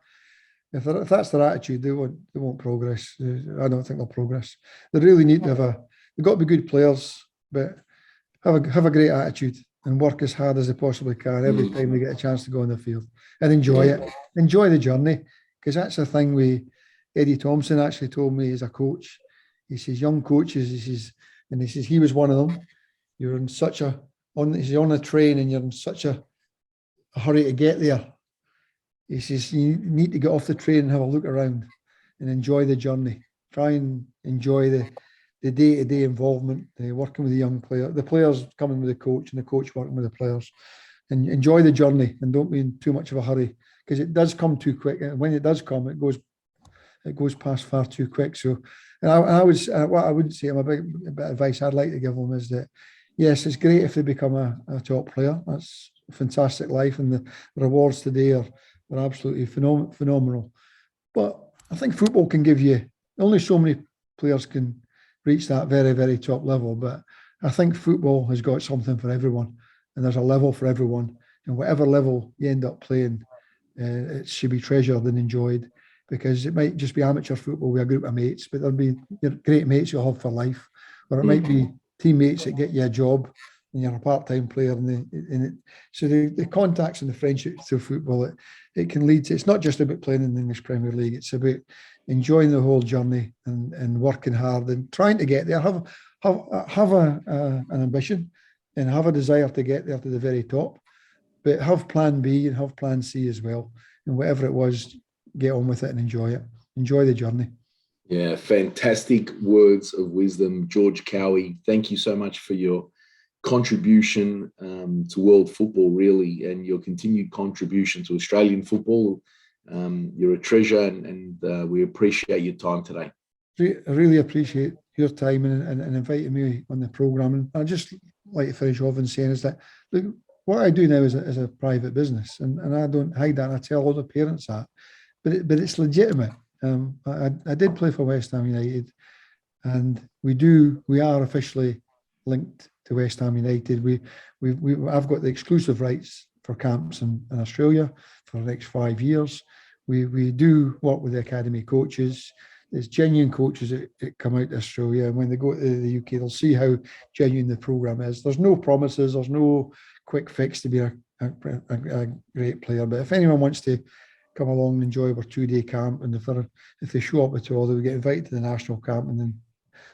Speaker 2: if that's their attitude, they won't progress. I don't think they'll progress. They really need to they've got to be good players, but have a great attitude and work as hard as they possibly can every time they get a chance to go on the field and enjoy it. Enjoy the journey, because that's the thing Eddie Thompson actually told me as a coach. He says, young coaches, he says he was one of them. You're in on a train and you're in such a hurry to get there. He says you need to get off the train and have a look around and enjoy the journey. Try and enjoy the day-to-day involvement, working with the young player, the players coming with the coach and the coach working with the players, and enjoy the journey and don't be in too much of a hurry, because it does come too quick. And when it does come, it goes past far too quick. So, and what I would say, a bit of advice I'd like to give them is that, yes, it's great if they become a top player. That's a fantastic life, and the rewards today are absolutely phenomenal. But I think football can give you, only so many players can reach that very, very top level. But I think football has got something for everyone, and there's a level for everyone. And whatever level you end up playing, it should be treasured and enjoyed, because it might just be amateur football with a group of mates, but there'll be your great mates you'll have for life, or it might be teammates that get you a job and you're a part-time player. So the contacts and the friendships through football, it can lead to, it's not just about playing in the English Premier League, it's about enjoying the whole journey and working hard and trying to get there. Have an ambition and have a desire to get there to the very top, but have plan B and have plan C as well. And whatever it was, get on with it and enjoy it. Enjoy the journey.
Speaker 1: Yeah, fantastic words of wisdom, George Cowie. Thank you so much for your contribution to world football, really, and your continued contribution to Australian football. You're a treasure, and we appreciate your time today.
Speaker 2: I really appreciate your time and inviting me on the programme. And I'd just like to finish off and saying is that, look, what I do now is a private business, and I don't hide that. And I tell all the parents that, but it's legitimate. I did play for West Ham United, and we are officially linked to West Ham United. I've got the exclusive rights for camps in Australia for the next 5 years. We do work with the academy coaches. There's genuine coaches that come out to Australia, and when they go to the UK, they'll see how genuine the programme is. There's no promises, there's no quick fix to be a great player. But if anyone wants to come along and enjoy our 2-day camp, and if they show up at all, they will get invited to the national camp, and then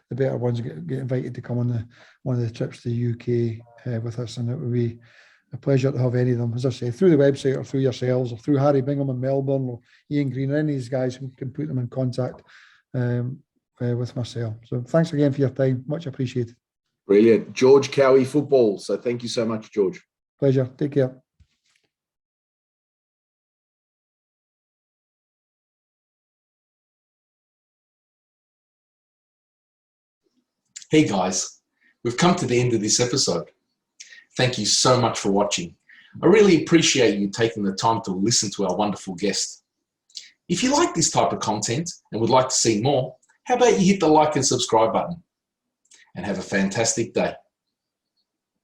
Speaker 2: the better ones get invited to come on one of the trips to the UK with us, and it would be a pleasure to have any of them, as I say, through the website or through yourselves or through Harry Bingham in Melbourne or Ian Green, or any of these guys who can put them in contact. with myself. So thanks again for your time. Much appreciated.
Speaker 1: Brilliant. George Cowie Football. So thank you so much, George.
Speaker 2: Pleasure. Take care.
Speaker 3: Hey guys, we've come to the end of this episode. Thank you so much for watching. I really appreciate you taking the time to listen to our wonderful guest. If you like this type of content and would like to see more, how about you hit the like and subscribe button? And have a fantastic day.